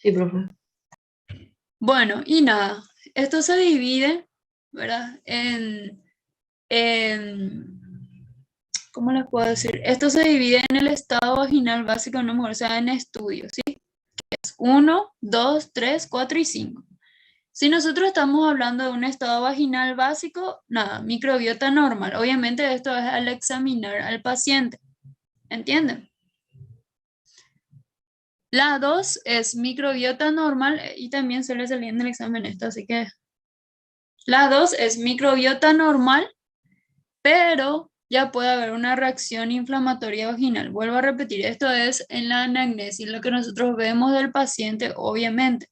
Sí, profe. Bueno, y nada, esto se divide, ¿verdad? ¿Cómo les puedo decir? Esto se divide en el estado vaginal básico, no mejor, o sea, en estudios, ¿sí? Es 1, 2, 3, 4 y 5. Si nosotros estamos hablando de un estado vaginal básico, nada, microbiota normal. Obviamente esto es al examinar al paciente, ¿entienden? La 2 es microbiota normal y también se le salía en el examen esto, así que la 2 es microbiota normal, pero ya puede haber una reacción inflamatoria vaginal. Vuelvo a repetir, esto es en la anamnesis, lo que nosotros vemos del paciente, obviamente.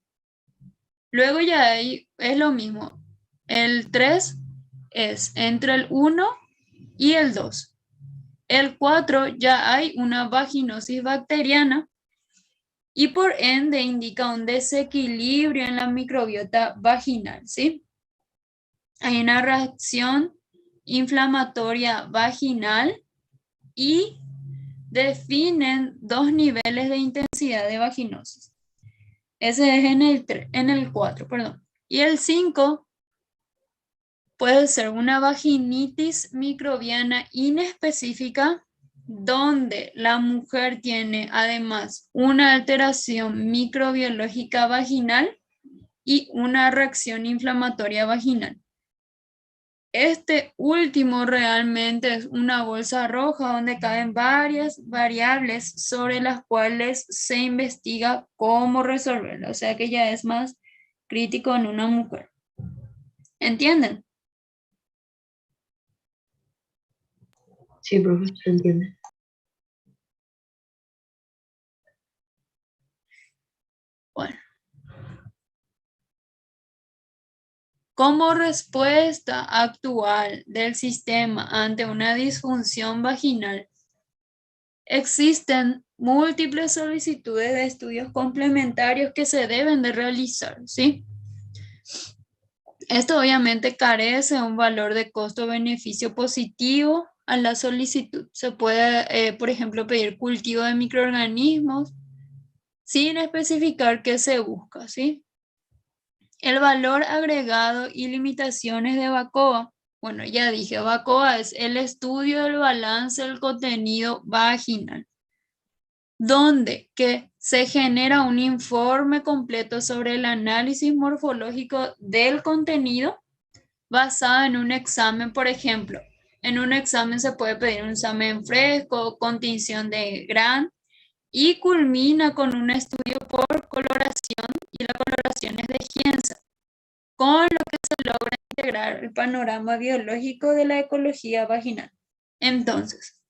Luego ya hay, es lo mismo. El 3 es entre el 1 y el 2. El 4 ya hay una vaginosis bacteriana y por ende indica un desequilibrio en la microbiota vaginal, ¿sí? Hay una reacción inflamatoria vaginal y definen dos niveles de intensidad de vaginosis. Ese es en el 4, perdón. Y el 5 puede ser una vaginitis microbiana inespecífica donde la mujer tiene además una alteración microbiológica vaginal y una reacción inflamatoria vaginal. Este último realmente es una bolsa roja donde caen varias variables sobre las cuales se investiga cómo resolverlo. O sea que ya es más crítico en una mujer. ¿Entienden? Sí, profe, se entiende. Bueno. Como respuesta actual del sistema ante una disfunción vaginal, existen múltiples solicitudes de estudios complementarios que se deben de realizar, ¿sí? Esto obviamente carece de un valor de costo-beneficio positivo a la solicitud. Se puede, por ejemplo, pedir cultivo de microorganismos sin especificar qué se busca, ¿sí? El valor agregado y limitaciones de VACOA. Bueno, ya dije, VACOA es el estudio del balance del contenido vaginal, donde que se genera un informe completo sobre el análisis morfológico del contenido basado en un examen, por ejemplo. En un examen se puede pedir un examen fresco con tinción de Grant y culmina con un estudio por coloración y la coloración es de Gienza, con lo que se logra integrar el panorama biológico de la ecología vaginal. Entonces,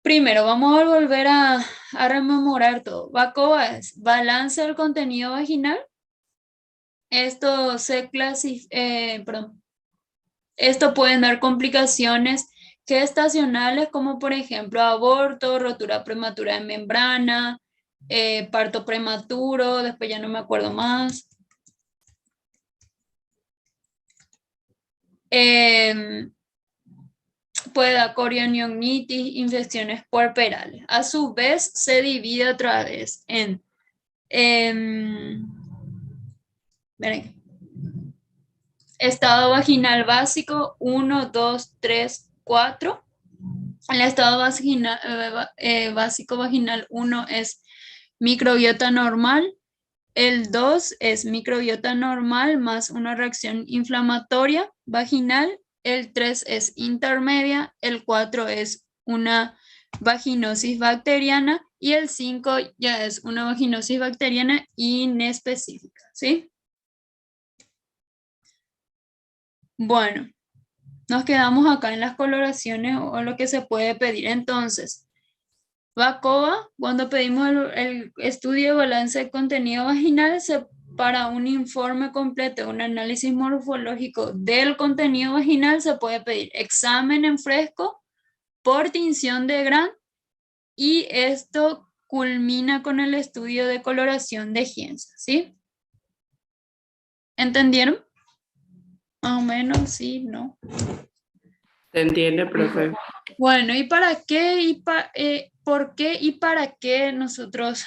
primero vamos a volver a rememorar todo. VACOA es balance del contenido vaginal. Esto esto pueden dar complicaciones gestacionales como por ejemplo aborto, rotura prematura de membrana, parto prematuro, después ya no me acuerdo más. Puede dar corionionitis, infecciones puerperales. A su vez, se divide otra vez en estado vaginal básico 1, 2, 3, 4. El estado básico vaginal 1 es microbiota normal. El 2 es microbiota normal más una reacción inflamatoria vaginal. El 3 es intermedia. El 4 es una vaginosis bacteriana. Y el 5 ya es una vaginosis bacteriana inespecífica, ¿sí? Bueno, nos quedamos acá en las coloraciones o lo que se puede pedir. Entonces, VACOA, cuando pedimos el estudio de balance de contenido vaginal, para un informe completo, un análisis morfológico del contenido vaginal, se puede pedir examen en fresco por tinción de Grant y esto culmina con el estudio de coloración de Gienza, ¿sí? ¿Entendieron? Más o menos, sí, ¿no? ¿Se entiende, profe? Bueno, ¿y para qué? ¿Por qué y para qué nosotros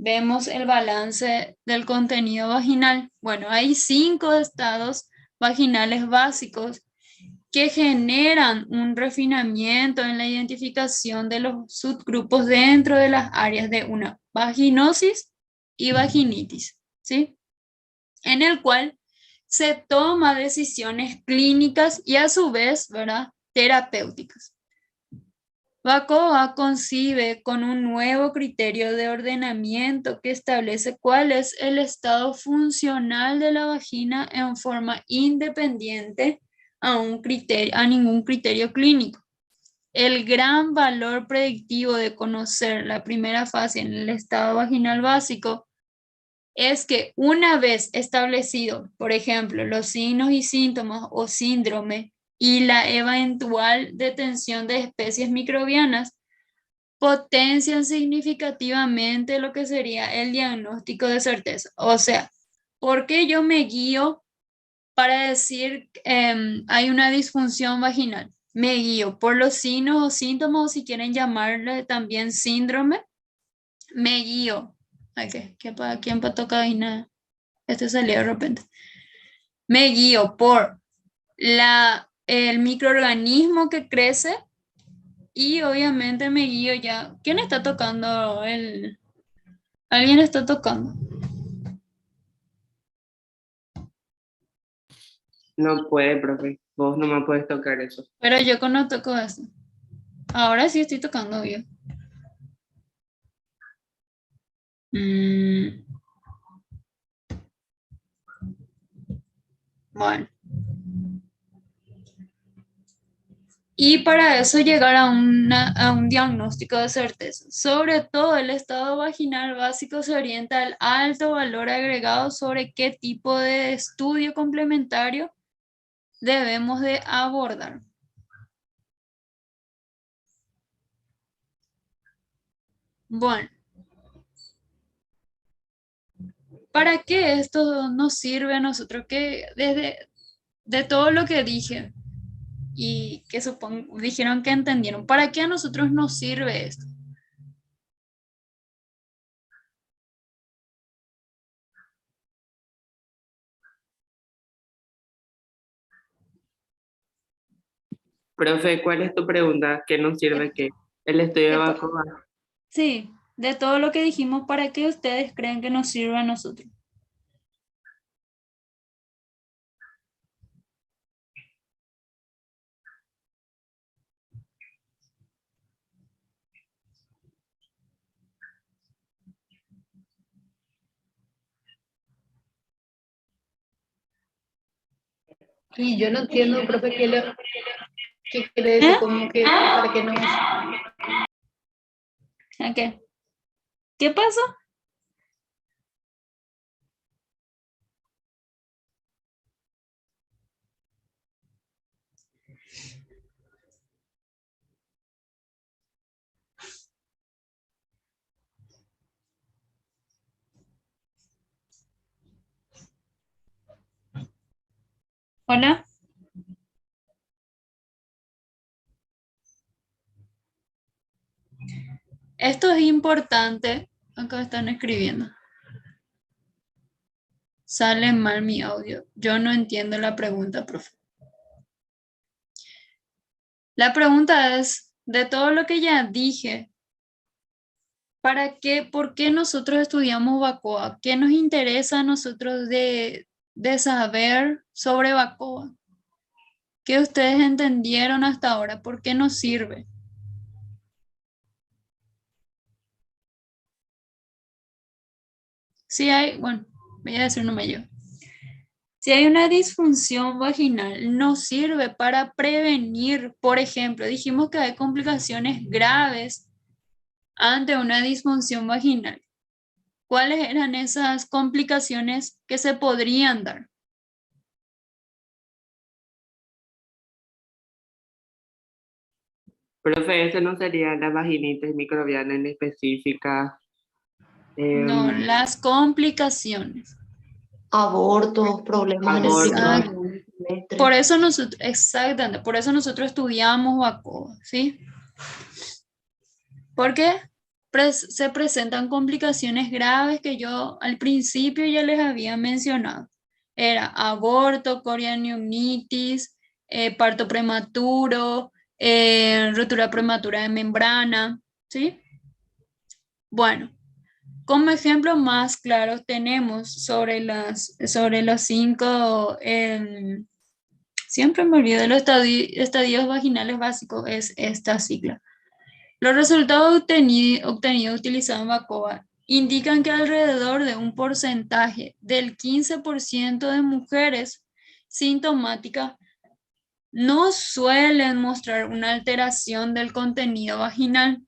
vemos el balance del contenido vaginal. Bueno, hay 5 estados vaginales básicos que generan un refinamiento en la identificación de los subgrupos dentro de las áreas de una vaginosis y vaginitis, ¿sí? En el cual se toma decisiones clínicas y a su vez, ¿verdad?, terapéuticas. Bacoa concibe con un nuevo criterio de ordenamiento que establece cuál es el estado funcional de la vagina en forma independiente a ningún criterio clínico. El gran valor predictivo de conocer la primera fase en el estado vaginal básico es que una vez establecido, por ejemplo, los signos y síntomas o síndrome y la eventual detención de especies microbianas, potencian significativamente lo que sería el diagnóstico de certeza. O sea, ¿por qué yo me guío para decir hay una disfunción vaginal? Me guío por los signos o síntomas, o si quieren llamarle también síndrome, me guío. Okay. ¿Quién para tocar y nada? Este salió de repente. Me guío por el microorganismo que crece y obviamente me guío ya. ¿Quién está tocando? ¿Alguien está tocando? No puede, profe. Vos no me puedes tocar eso. Pero yo no toco eso. Ahora sí estoy tocando bien. Bueno. Y para eso llegar a un diagnóstico de certeza. Sobre todo el estado vaginal básico se orienta al alto valor agregado sobre qué tipo de estudio complementario debemos de abordar. Bueno. ¿Para qué esto nos sirve a nosotros? Que de todo lo que dije y que dijeron que entendieron, ¿para qué a nosotros nos sirve esto? Profe, ¿cuál es tu pregunta? ¿Qué nos sirve qué? El estudio de Bacoa. Sí, de todo lo que dijimos, ¿para qué ustedes creen que nos sirve a nosotros? Y yo no entiendo, profe, qué quiere decir, como que para qué nos... ¿A qué? ¿Qué pasó? Hola. Esto es importante. Acá están escribiendo. Sale mal mi audio. Yo no entiendo la pregunta, profe. La pregunta es, de todo lo que ya dije, ¿por qué nosotros estudiamos Bacoa? ¿Qué nos interesa a nosotros de saber sobre Bacoa? ¿Qué ustedes entendieron hasta ahora? ¿Por qué nos sirve? Si hay, bueno, voy a decir nomás yo. Si hay una disfunción vaginal, nos sirve para prevenir, por ejemplo, dijimos que hay complicaciones graves ante una disfunción vaginal. ¿Cuáles eran esas complicaciones que se podrían dar? Profe, ese no sería la vaginitis microbiana en específica. No, las complicaciones. Abortos, problemas en el Aborto. primer trimestre. Por eso nosotros, exactamente, por eso nosotros estudiamos Bacoa, ¿sí? ¿Por qué? se presentan complicaciones graves que yo al principio ya les había mencionado. Era aborto, corionionitis, parto prematuro, rotura prematura de membrana, ¿sí? Bueno, como ejemplo más claro tenemos sobre los 5, siempre me olvido de los estadios vaginales básicos, es esta sigla. Los resultados obtenidos utilizando Bacova indican que alrededor de un porcentaje del 15% de mujeres sintomáticas no suelen mostrar una alteración del contenido vaginal.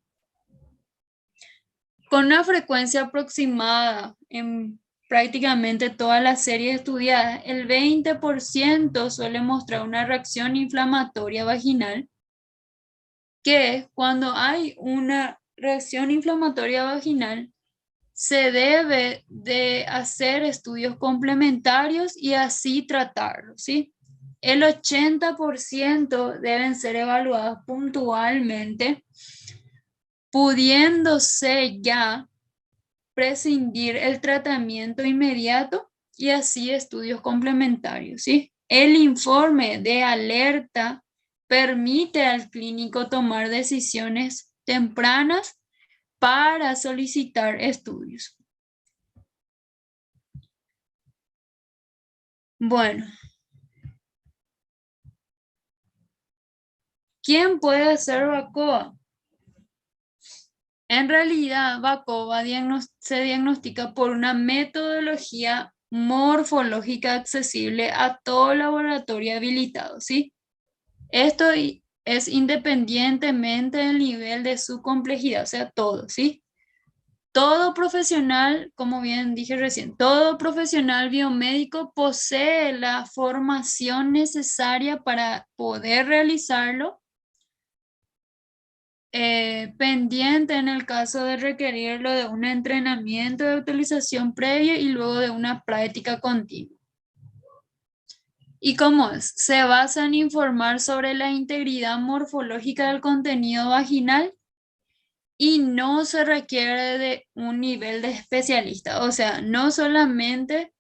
Con una frecuencia aproximada en prácticamente todas las series estudiadas, el 20% suele mostrar una reacción inflamatoria vaginal, que cuando hay una reacción inflamatoria vaginal, se debe de hacer estudios complementarios y así tratarlo, ¿sí? El 80% deben ser evaluados puntualmente, pudiéndose ya prescindir el tratamiento inmediato y así estudios complementarios, ¿sí? El informe de alerta permite al clínico tomar decisiones tempranas para solicitar estudios. Bueno, ¿quién puede hacer Bacova? En realidad, Bacova se diagnostica por una metodología morfológica accesible a todo laboratorio habilitado, ¿sí? Esto es independientemente del nivel de su complejidad, o sea, todo, ¿sí? Todo profesional, como bien dije recién, todo profesional biomédico posee la formación necesaria para poder realizarlo, pendiente en el caso de requerirlo de un entrenamiento de utilización previo y luego de una práctica continua. ¿Y cómo es? Se basa en informar sobre la integridad morfológica del contenido vaginal y no se requiere de un nivel de especialista. O sea, no solamente,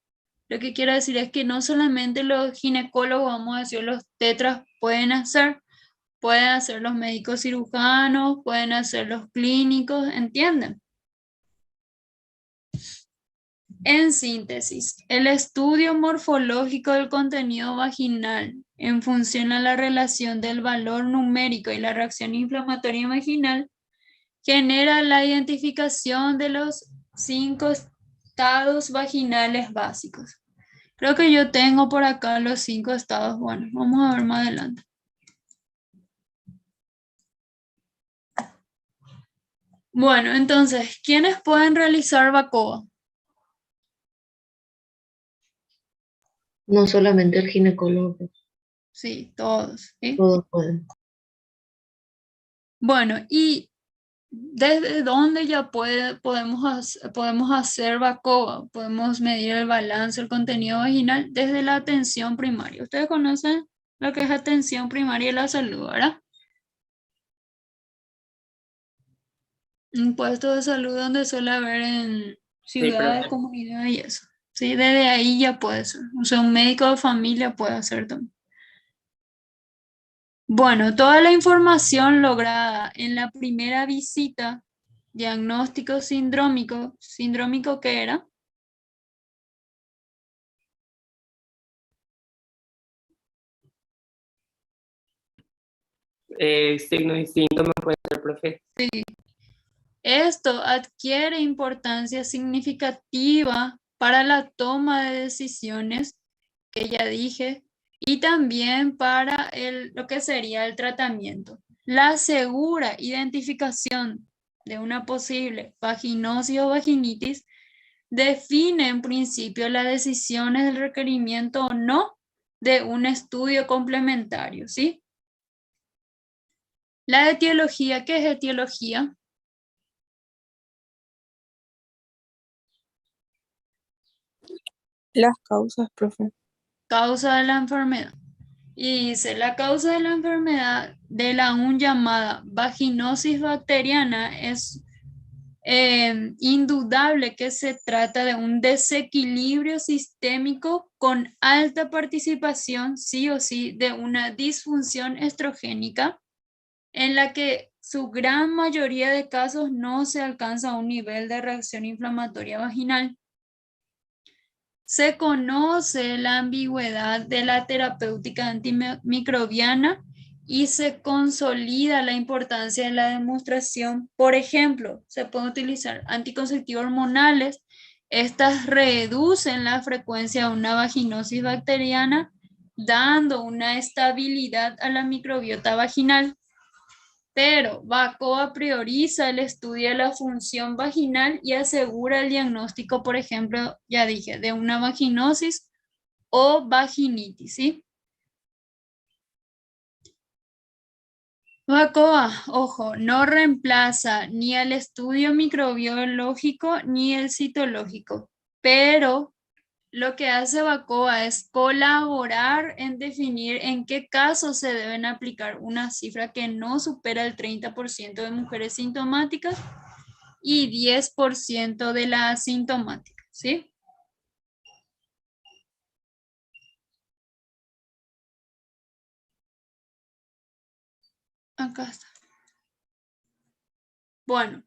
lo que quiero decir es que no solamente los ginecólogos, vamos a decir, los tetras pueden hacer los médicos cirujanos, pueden hacer los clínicos, ¿entienden? En síntesis, el estudio morfológico del contenido vaginal en función a la relación del valor numérico y la reacción inflamatoria vaginal genera la identificación de los 5 estados vaginales básicos. Creo que yo tengo por acá los 5 estados. Bueno, vamos a ver más adelante. Bueno, entonces, ¿quiénes pueden realizar Bacova? No solamente el ginecólogo, Sí, todos, ¿sí? todos pueden. Bueno, ¿y desde dónde ya podemos hacer Bacova? Podemos medir el balance, el contenido vaginal desde la atención primaria. Ustedes conocen lo que es atención primaria de la salud, ¿verdad? Un puesto de salud donde suele haber en Sí, ciudades, profe. comunidades y eso. Sí, desde ahí ya puede ser. O sea, un médico de familia puede hacer también. Bueno, toda la información lograda en la primera visita, diagnóstico ¿sindrómico qué era? Signos y síntomas puede ser, profe. Sí. Esto adquiere importancia significativa para la toma de decisiones, que ya dije, y también para lo que sería el tratamiento. La segura identificación de una posible vaginosis o vaginitis define en principio las decisiones del requerimiento o no de un estudio complementario, ¿sí? La etiología, ¿qué es etiología? Las causas, profe. Causa de la enfermedad. Y dice, la causa de la enfermedad de la aún llamada vaginosis bacteriana es indudable que se trata de un desequilibrio sistémico con alta participación, sí o sí, de una disfunción estrogénica en la que su gran mayoría de casos no se alcanza un nivel de reacción inflamatoria vaginal. Se conoce la ambigüedad de la terapéutica antimicrobiana y se consolida la importancia de la demostración. Por ejemplo, se pueden utilizar anticonceptivos hormonales. Estas reducen la frecuencia de una vaginosis bacteriana, dando una estabilidad a la microbiota vaginal. Pero Bacoa prioriza el estudio de la función vaginal y asegura el diagnóstico, por ejemplo, ya dije, de una vaginosis o vaginitis, ¿sí? Bacoa, ojo, no reemplaza ni el estudio microbiológico ni el citológico, pero lo que hace Bacoa es colaborar en definir en qué casos se deben aplicar una cifra que no supera el 30% de mujeres sintomáticas y 10% de la asintomática, ¿sí? Acá está. Bueno,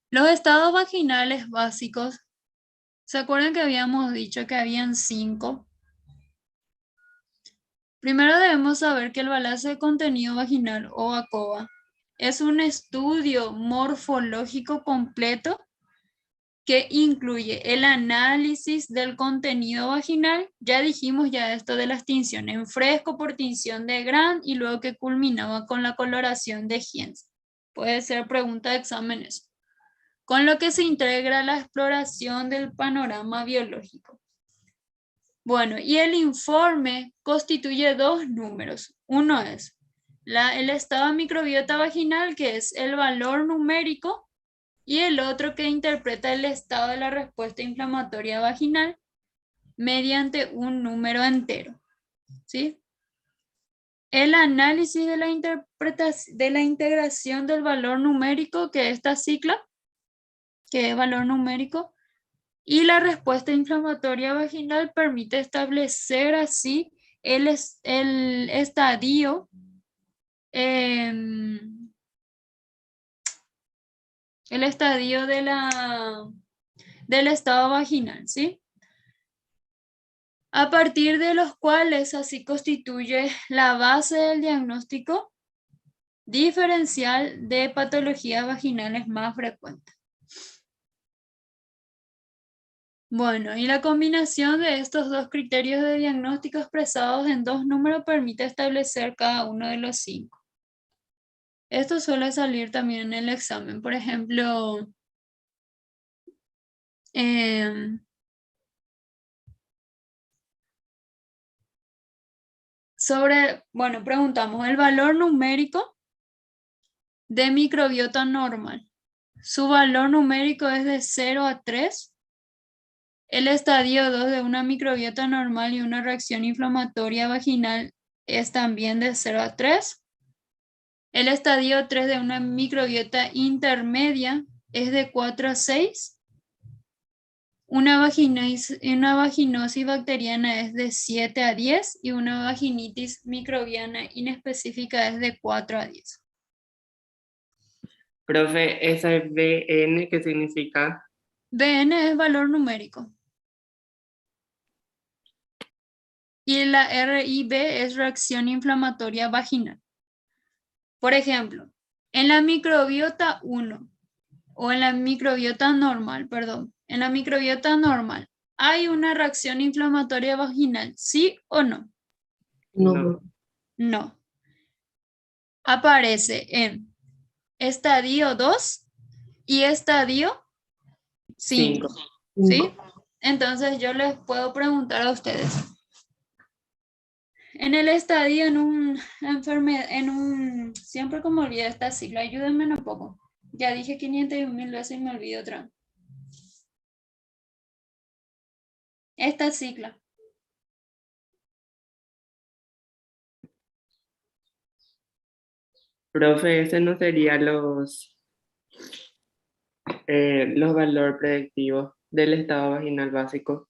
los estados vaginales básicos, ¿se acuerdan que habíamos dicho que habían 5? Primero debemos saber que el balance de contenido vaginal o ACOVA es un estudio morfológico completo que incluye el análisis del contenido vaginal. Ya dijimos ya esto de la extinción en fresco por tinción de Grant y luego que culminaba con la coloración de Hens. Puede ser pregunta de exámenes. Con lo que se integra la exploración del panorama biológico. Bueno, y el informe constituye 2 números. Uno es el estado de microbiota vaginal, que es el valor numérico, y el otro que interpreta el estado de la respuesta inflamatoria vaginal mediante un número entero, ¿sí? El análisis de la integración del valor numérico, que es esta sigla, que es valor numérico, y la respuesta inflamatoria vaginal permite establecer así el estadio del estado vaginal, ¿sí? A partir de los cuales así constituye la base del diagnóstico diferencial de patologías vaginales más frecuentes. Bueno, y la combinación de estos 2 criterios de diagnóstico expresados en 2 números permite establecer cada uno de los 5. Esto suele salir también en el examen. Por ejemplo, preguntamos el valor numérico de microbiota normal. Su valor numérico es de 0 a 3. El estadio 2 de una microbiota normal y una reacción inflamatoria vaginal es también de 0 a 3. El estadio 3 de una microbiota intermedia es de 4 a 6. Una vaginosis bacteriana es de 7 a 10 y una vaginitis microbiana inespecífica es de 4 a 10. Profe, ¿esa es BN qué significa? BN es valor numérico. Y la RIB es reacción inflamatoria vaginal. Por ejemplo, en la microbiota 1 o en la microbiota normal, en la microbiota normal, ¿hay una reacción inflamatoria vaginal? ¿Sí o no? No. No. Aparece en estadio 2 y estadio 5. 5. ¿Sí? Entonces yo les puedo preguntar a ustedes. En el estadio, siempre como olvido esta sigla, ayúdenme un poco. Ya dije 501,000 veces y me olvido otra. Esta sigla. Profe, ese no sería los Los valores predictivos del estado vaginal básico.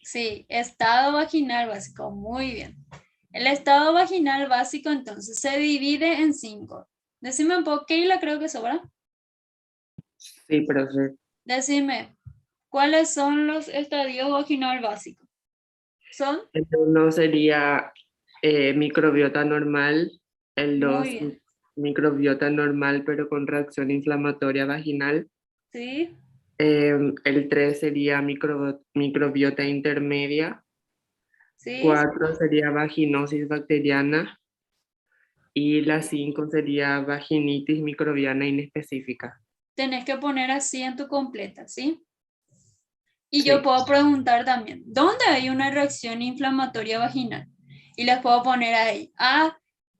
Sí, estado vaginal básico, muy bien. El estado vaginal básico entonces se divide en 5. Decime un poco, Keila, creo que sobra. Sí, profe. Decime, ¿cuáles son los estadios vaginal básicos? Son, El 1 sería microbiota normal, el muy 2 bien, microbiota normal pero con reacción inflamatoria vaginal, ¿sí? el 3 sería microbiota intermedia, ¿Sí? 4 sería vaginosis bacteriana y la 5 sería vaginitis microbiana inespecífica. Tenés que poner así en tu completa, ¿sí? Y yo Sí. puedo preguntar también, ¿dónde hay una reacción inflamatoria vaginal? Y les puedo poner ahí,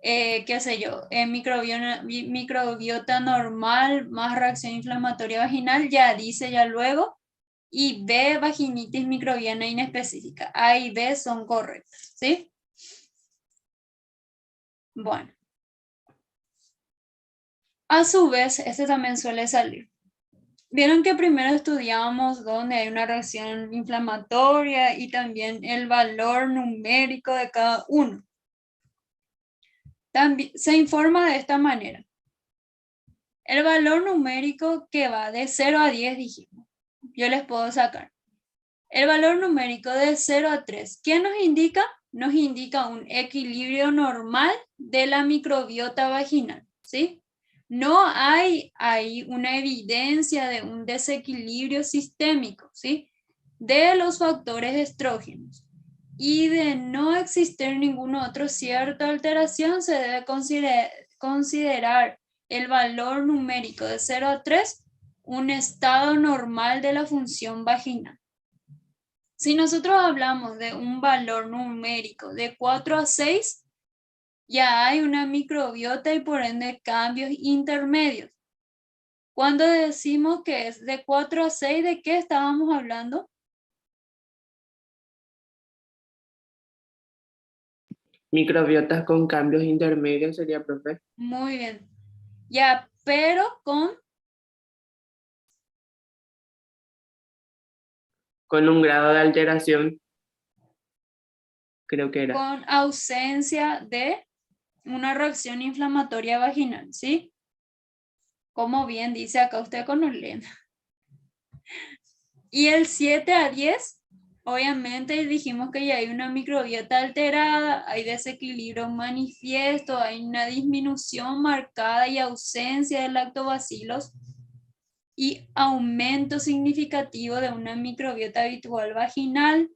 qué sé yo, microbiota normal más reacción inflamatoria vaginal, ya dice ya luego, y B, vaginitis microbiana inespecífica. A y B son correctas, ¿sí? Bueno, a su vez, este también suele salir. Vieron que primero estudiamos dónde hay una reacción inflamatoria y también el valor numérico de cada uno. También se informa de esta manera. El valor numérico que va de 0 a 10, dijimos. Yo les puedo sacar. El valor numérico de 0 a 3, ¿qué nos indica? Nos indica un equilibrio normal de la microbiota vaginal, ¿sí? No hay ahí una evidencia de un desequilibrio sistémico, ¿sí? De los factores estrógenos. Y de no existir ninguna otra cierta alteración, se debe considerar el valor numérico de 0 a 3 un estado normal de la función vaginal. Si nosotros hablamos de un valor numérico de 4 a 6, ya hay una microbiota y por ende cambios intermedios. Cuando decimos que es de 4 a 6, ¿de qué estábamos hablando? Microbiotas con cambios intermedios sería, profe. Muy bien. Ya, pero Con un grado de alteración, creo que era. con ausencia de una reacción inflamatoria vaginal, ¿sí? Como bien dice acá usted con Orlena. Y el 7 a 10, obviamente dijimos que ya hay una microbiota alterada, hay desequilibrio manifiesto, hay una disminución marcada y ausencia de lactobacilos y aumento significativo de una microbiota habitual vaginal.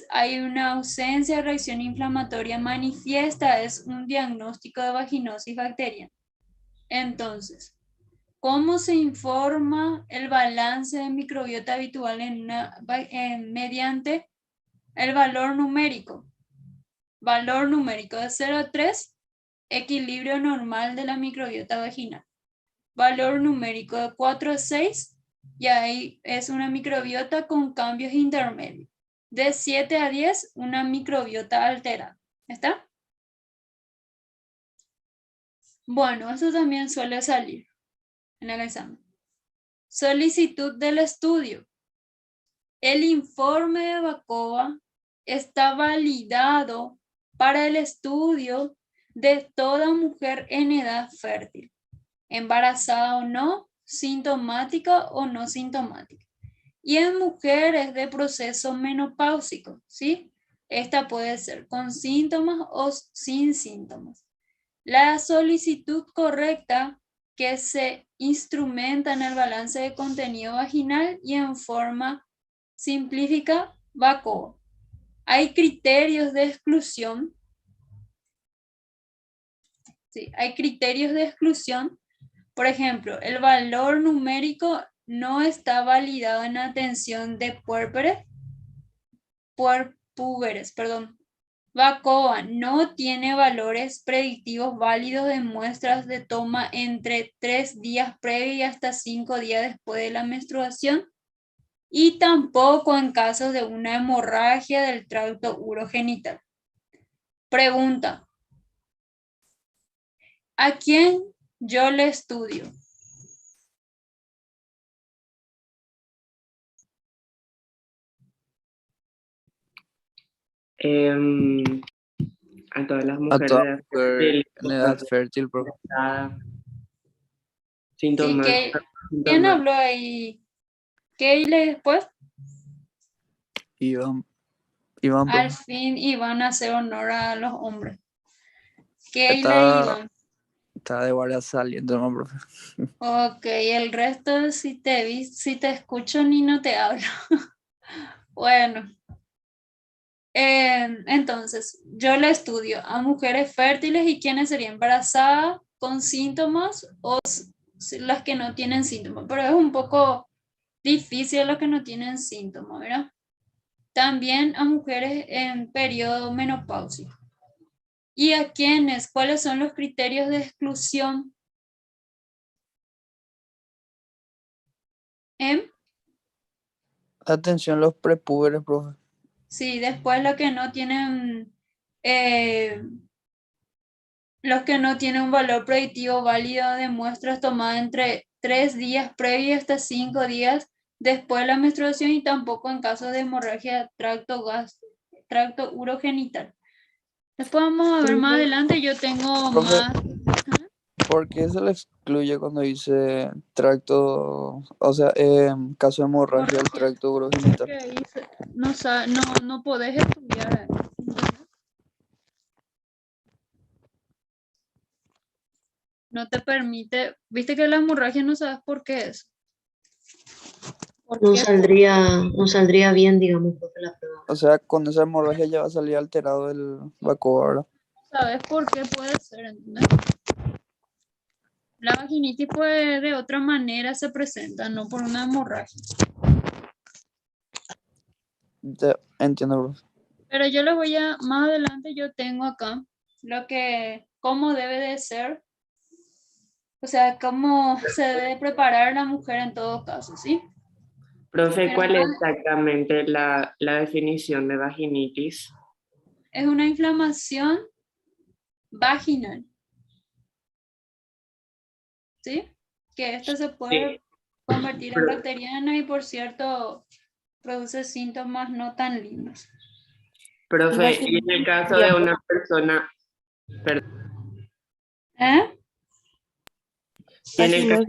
Hay una ausencia de reacción inflamatoria manifiesta, es un diagnóstico de vaginosis bacteriana. Entonces, ¿cómo se informa el balance de microbiota habitual mediante el valor numérico? Valor numérico de 0 a 3, equilibrio normal de la microbiota vaginal. Valor numérico de 4 a 6, y ahí es una microbiota con cambios intermedios. De 7 a 10, una microbiota alterada. ¿Está? Bueno, eso también suele salir en el examen. Solicitud del estudio. El informe de Bacova está validado para el estudio de toda mujer en edad fértil, embarazada o no, sintomática o no sintomática. Y en mujeres de proceso menopáusico, ¿sí? Esta puede ser con síntomas o sin síntomas. La solicitud correcta que se instrumenta en el balance de contenido vaginal y en forma simplifica Bacova. Hay criterios de exclusión. Sí, hay criterios de exclusión. Por ejemplo, el valor numérico no está validado en atención de puérperes, perdón. Bacova no tiene valores predictivos válidos de muestras de toma entre 3 días previo y hasta 5 días después de la menstruación y tampoco en casos de una hemorragia del tracto urogenital. Pregunta: ¿a quién yo le estudio? Em, a todas las A mujeres toda de edad mujer fértil, en edad fértil, profe. Sí, síntomas, ¿quién síntomas. habló ahí? Keile después. Iván, Iván, Al profe. fin iban a hacer honor a los hombres. Keila y Está, Iván. está de guardia saliendo, ¿no, profe? Ok, el resto si te escucho ni no te hablo. Bueno, entonces yo le estudio a mujeres fértiles y quienes serían embarazadas con síntomas o las que no tienen síntomas, pero es un poco difícil los que no tienen síntomas, ¿verdad? También a mujeres en periodo menopáusico. ¿Y a quiénes? ¿Cuáles son los criterios de exclusión? ¿Em? Atención los prepúberes, profe. Sí, después eh, los que no tienen un valor predictivo válido de muestras tomadas entre 3 días previos hasta 5 días después de la menstruación y tampoco en caso de hemorragia tracto urogenital. Después vamos a ver más adelante, yo tengo Profe, más. ¿por qué se le excluye cuando dice tracto, o sea, caso de hemorragia del tracto urogenital? Porque ahí no podés estudiar. No te permite, viste que la hemorragia no sabes por qué es. ¿Por No qué? no saldría bien, digamos, porque la prueba. O sea, con esa hemorragia ya va a salir alterado el vacúo, ¿verdad? ¿Sabes por qué puede ser? ¿Entendés? La vaginitis puede de otra manera se presenta, no por una hemorragia. Entiendo, profe. Pero yo les voy a, más adelante yo tengo acá cómo debe de ser, o sea, cómo se debe preparar la mujer en todo caso, ¿sí? Profe, Pero ¿cuál es exactamente la definición de vaginitis? es una inflamación vaginal, ¿sí? Que esta se puede Sí, convertir en pro- bacteriana y por cierto produce síntomas no tan lindos. profe, y en el caso de una persona, ¿Eh? y en el caso,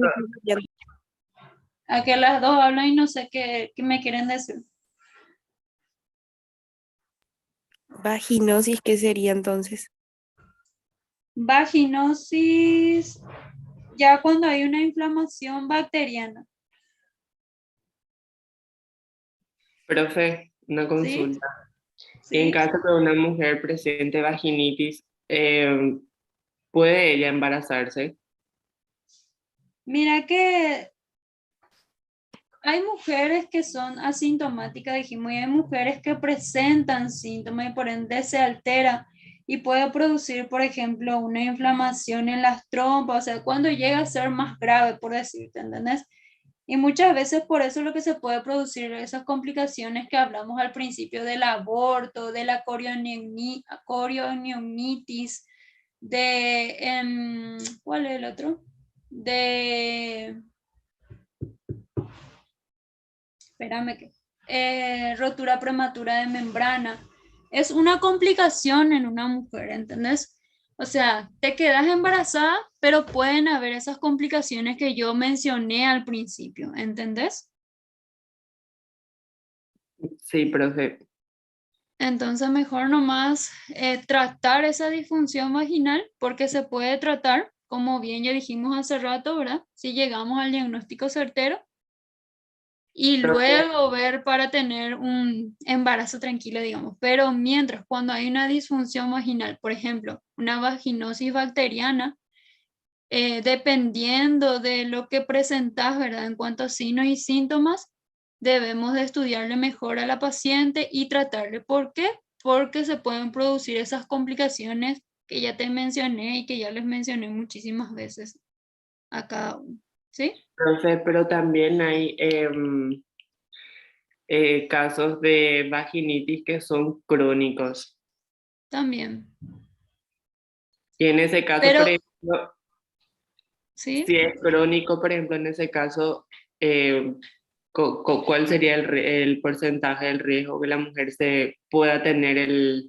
A que las dos hablan y no sé qué me quieren decir. Vaginosis, ¿qué sería entonces? Vaginosis, ya cuando hay una inflamación bacteriana, profe, una ¿sí? consulta. En ¿Sí? caso de una mujer presente vaginitis, ¿puede ella embarazarse? Mira que hay mujeres que son asintomáticas, dijimos, y hay mujeres que presentan síntomas y por ende se altera y puede producir, por ejemplo, una inflamación en las trompas, o sea, cuando llega a ser más grave, por decirte, ¿entendés? Y muchas veces por eso es lo que se puede producir esas complicaciones que hablamos al principio del aborto, de la corionionitis, ¿cuál es el otro? Espérame que, rotura prematura de membrana. Es una complicación en una mujer, ¿entendés? O sea, te quedas embarazada, pero pueden haber esas complicaciones que yo mencioné al principio, ¿entendés? Sí, profe. Entonces, mejor nomás tratar esa disfunción vaginal porque se puede tratar, como bien ya dijimos hace rato, ¿verdad? Si llegamos al diagnóstico certero y Profe, luego ver para tener un embarazo tranquilo, digamos. Pero mientras, cuando hay una disfunción vaginal, por ejemplo, una vaginosis bacteriana, dependiendo de lo que presentas, ¿verdad? En cuanto a signos y síntomas, debemos de estudiarle mejor a la paciente y tratarle. ¿Por qué? Porque se pueden producir esas complicaciones que ya te mencioné y que ya les mencioné muchísimas veces a cada uno. ¿Sí? profe, pero también hay casos de vaginitis que son crónicos. También. Y en ese caso, por Pero, ejemplo, ¿sí? si es crónico, por ejemplo, en ese caso, ¿Cuál sería el porcentaje del riesgo que la mujer se pueda tener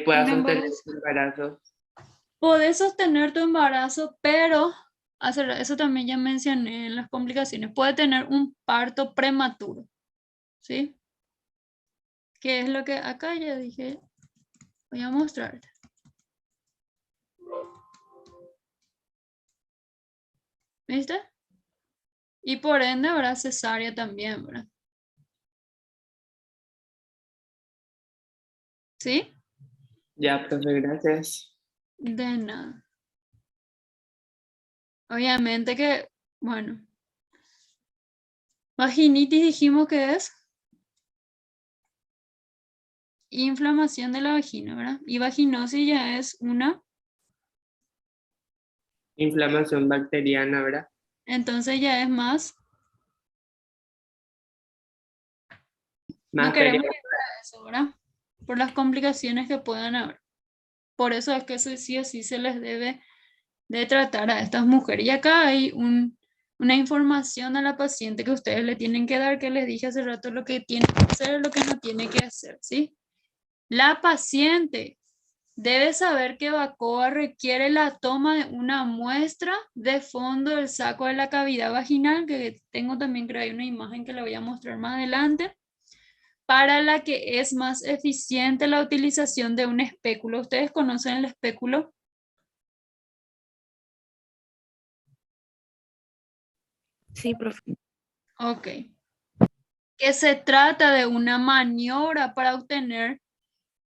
pueda Un sostener embarazo. su embarazo? Podés sostener tu embarazo, pero eso también ya mencioné en las complicaciones. Puede tener un parto prematuro, ¿sí? Que es lo que acá ya dije. Voy a mostrarte. ¿Viste? Y por ende habrá cesárea también, ¿verdad? ¿Sí? Ya, profe, gracias. De nada. Obviamente que, bueno, vaginitis dijimos que es inflamación de la vagina, ¿verdad? Y vaginosis ya es una, Inflamación bacteriana, ¿verdad? entonces ya es más, no Más queremos periódico. llegar a eso, ¿verdad? Por las complicaciones que puedan haber. Por eso es que eso sí o sí se les debe de tratar a estas mujeres. Y acá hay una información a la paciente que ustedes le tienen que dar, que les dije hace rato lo que tiene que hacer, lo que no tiene que hacer, ¿sí? La paciente debe saber que VACOA requiere la toma de una muestra de fondo del saco de la cavidad vaginal, que tengo también, creo, hay una imagen que la voy a mostrar más adelante, para la que es más eficiente la utilización de un espéculo. ¿Ustedes conocen el espéculo? Sí, profe. Ok. Que se trata de una maniobra para obtener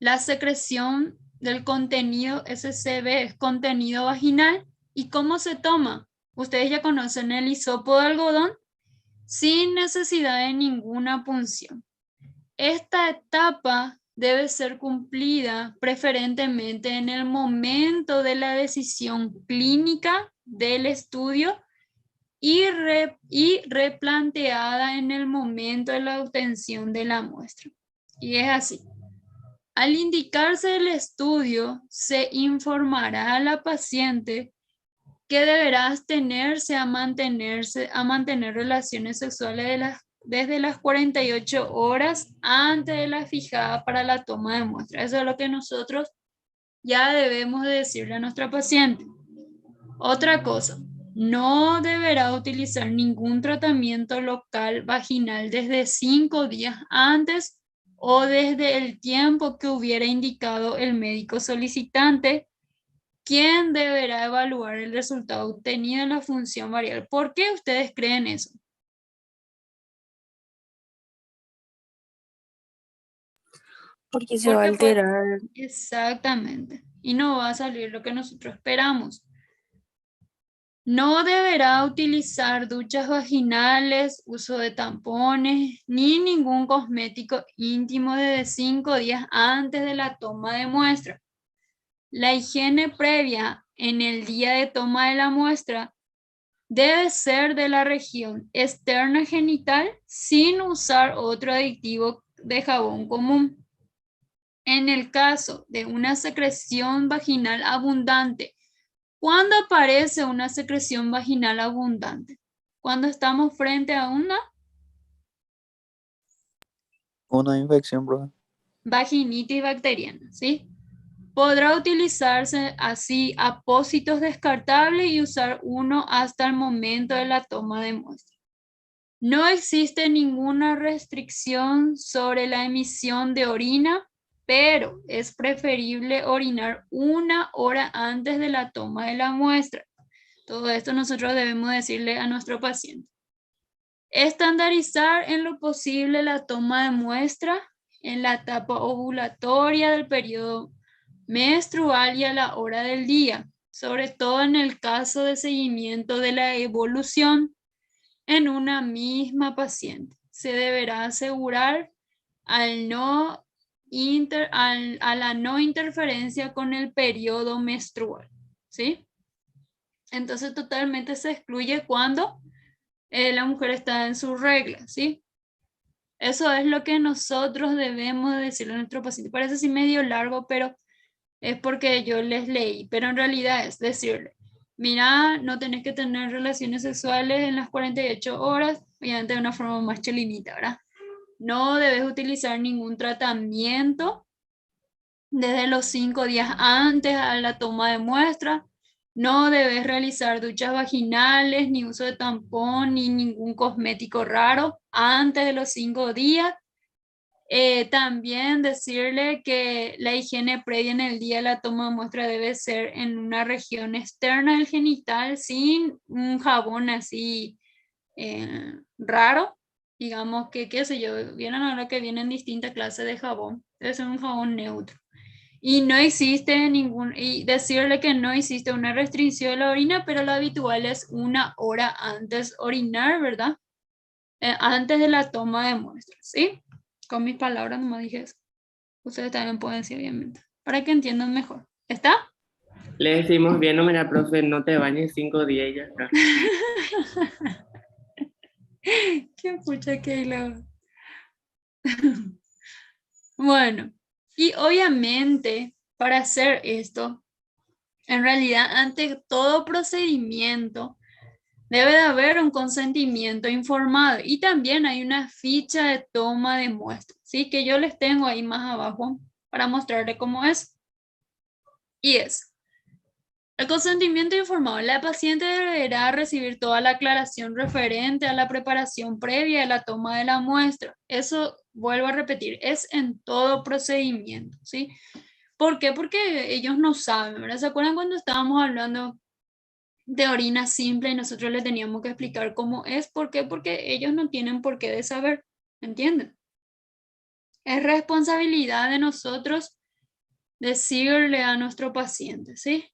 la secreción del contenido SCB, es contenido vaginal. ¿Y cómo se toma? Ustedes ya conocen el hisopo de algodón sin necesidad de ninguna punción. Esta etapa debe ser cumplida preferentemente en el momento de la decisión clínica del estudio y replanteada en el momento de la obtención de la muestra. Y es así. Al indicarse el estudio, se informará a la paciente que deberá abstenerse a mantener relaciones sexuales desde las 48 horas antes de la fijada para la toma de muestra. Eso es lo que nosotros ya debemos de decirle a nuestra paciente. Otra cosa, no deberá utilizar ningún tratamiento local vaginal desde 5 días antes o desde el tiempo que hubiera indicado el médico solicitante, quien deberá evaluar el resultado obtenido en la función variable. ¿Por qué ustedes creen eso? Porque se va a Porque pues, alterar. exactamente, y no va a salir lo que nosotros esperamos. No deberá utilizar duchas vaginales, uso de tampones, ni ningún cosmético íntimo desde 5 días antes de la toma de muestra. La higiene previa en el día de toma de la muestra debe ser de la región externa genital sin usar otro aditivo de jabón común. En el caso de una secreción vaginal abundante, ¿cuándo aparece una secreción vaginal abundante? Cuando estamos frente a una Una infección, profe. vaginitis bacteriana, ¿sí? Podrá utilizarse así apósitos descartables y usar uno hasta el momento de la toma de muestra. No existe ninguna restricción sobre la emisión de orina, pero es preferible orinar 1 hora antes de la toma de la muestra. Todo esto nosotros debemos decirle a nuestro paciente. Estandarizar en lo posible la toma de muestra en la etapa ovulatoria del periodo menstrual y a la hora del día, sobre todo en el caso de seguimiento de la evolución en una misma paciente. Se deberá asegurar a la no interferencia con el periodo menstrual, ¿sí? Entonces totalmente se excluye cuando la mujer está en su regla, ¿sí? Eso es lo que nosotros debemos decirle a nuestro paciente. Parece así medio largo, pero es porque yo les leí, pero en realidad es decirle, mira, no tenés que tener relaciones sexuales en las 48 horas, obviamente de una forma más chelinita, ¿verdad? No debes utilizar ningún tratamiento desde los 5 días antes a la toma de muestra. No debes realizar duchas vaginales, ni uso de tampón, ni ningún cosmético raro antes de los 5 días. También decirle que la higiene previa en el día de la toma de muestra debe ser en una región externa del genital, sin un jabón así raro. Digamos que, qué sé yo, vienen ahora que vienen distintas clases de jabón. Debe ser un jabón neutro. Y no existe y decirle que no existe una restricción de la orina, pero lo habitual es 1 hora antes orinar, ¿verdad? Antes de la toma de muestras, ¿sí? Con mis palabras nomás dije eso. Ustedes también pueden decir, obviamente, para que entiendan mejor. ¿Está? Le decimos bien, no, mira, profe, no te bañes 5 días y ya está. Qué pucha que la... Bueno, y obviamente para hacer esto, en realidad ante todo procedimiento debe de haber un consentimiento informado y también hay una ficha de toma de muestras, ¿sí? Que yo les tengo ahí más abajo para mostrarles cómo es. Y es el consentimiento informado. La paciente deberá recibir toda la aclaración referente a la preparación previa de la toma de la muestra. Eso, vuelvo a repetir, es en todo procedimiento, ¿sí? ¿Por qué? Porque ellos no saben, ¿verdad? ¿Se acuerdan cuando estábamos hablando de orina simple y nosotros les teníamos que explicar cómo es? ¿Por qué? Porque ellos no tienen por qué de saber, ¿entienden? Es responsabilidad de nosotros decirle a nuestro paciente, ¿sí?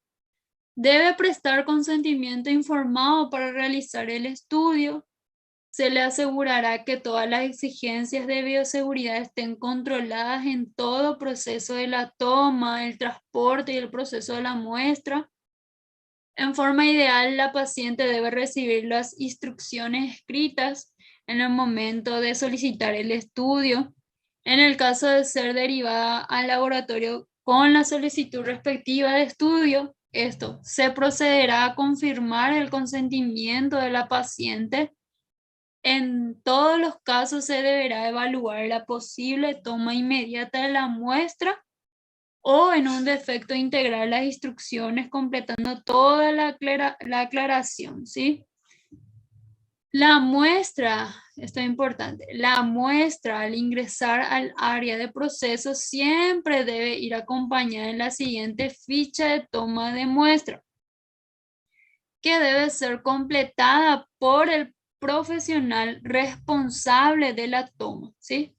Debe prestar consentimiento informado para realizar el estudio. Se le asegurará que todas las exigencias de bioseguridad estén controladas en todo proceso de la toma, el transporte y el proceso de la muestra. En forma ideal, la paciente debe recibir las instrucciones escritas en el momento de solicitar el estudio. En el caso de ser derivada al laboratorio con la solicitud respectiva de estudio, esto se procederá a confirmar el consentimiento de la paciente. En todos los casos se deberá evaluar la posible toma inmediata de la muestra o en un defecto integrar las instrucciones completando toda la aclaración, ¿sí? La muestra, esto es importante, la muestra al ingresar al área de proceso siempre debe ir acompañada en la siguiente ficha de toma de muestra, que debe ser completada por el profesional responsable de la toma, ¿sí?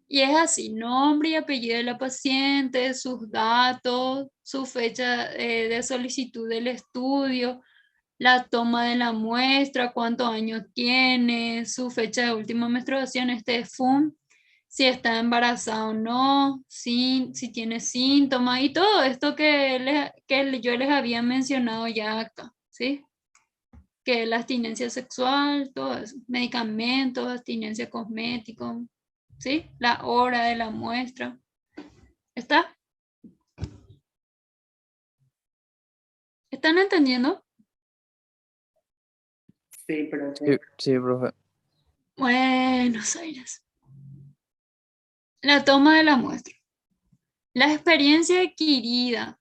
Y es así, nombre y apellido de la paciente, sus datos, su fecha de solicitud del estudio, la toma de la muestra, cuántos años tiene, su fecha de última menstruación, este FUM, si está embarazada o no, si tiene síntomas y todo esto que yo les había mencionado ya acá, ¿sí? Que la abstinencia sexual, todo eso, medicamentos, abstinencia cosmético, ¿sí? La hora de la muestra. ¿Está? ¿Están entendiendo? Sí, profe. Sí, profe. Buenos Aires. La toma de la muestra. La experiencia adquirida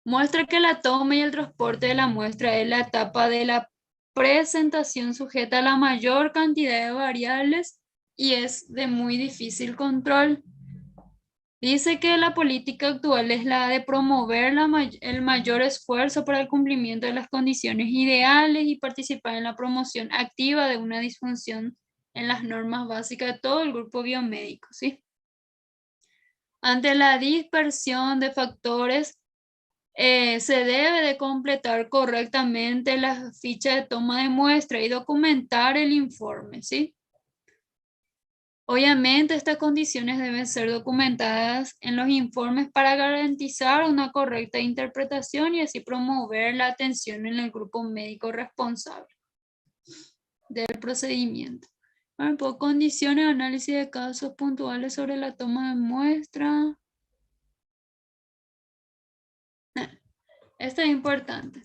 muestra que la toma y el transporte de la muestra es la etapa de la presentación sujeta a la mayor cantidad de variables y es de muy difícil control. Dice que la política actual es la de promover el mayor esfuerzo para el cumplimiento de las condiciones ideales y participar en la promoción activa de una disfunción en las normas básicas de todo el grupo biomédico, ¿sí? Ante la dispersión de factores, se debe de completar correctamente la ficha de toma de muestra y documentar el informe, ¿sí? Obviamente, estas condiciones deben ser documentadas en los informes para garantizar una correcta interpretación y así promover la atención en el grupo médico responsable del procedimiento. Bueno, pues, condiciones, análisis de casos puntuales sobre la toma de muestra. Esto es importante.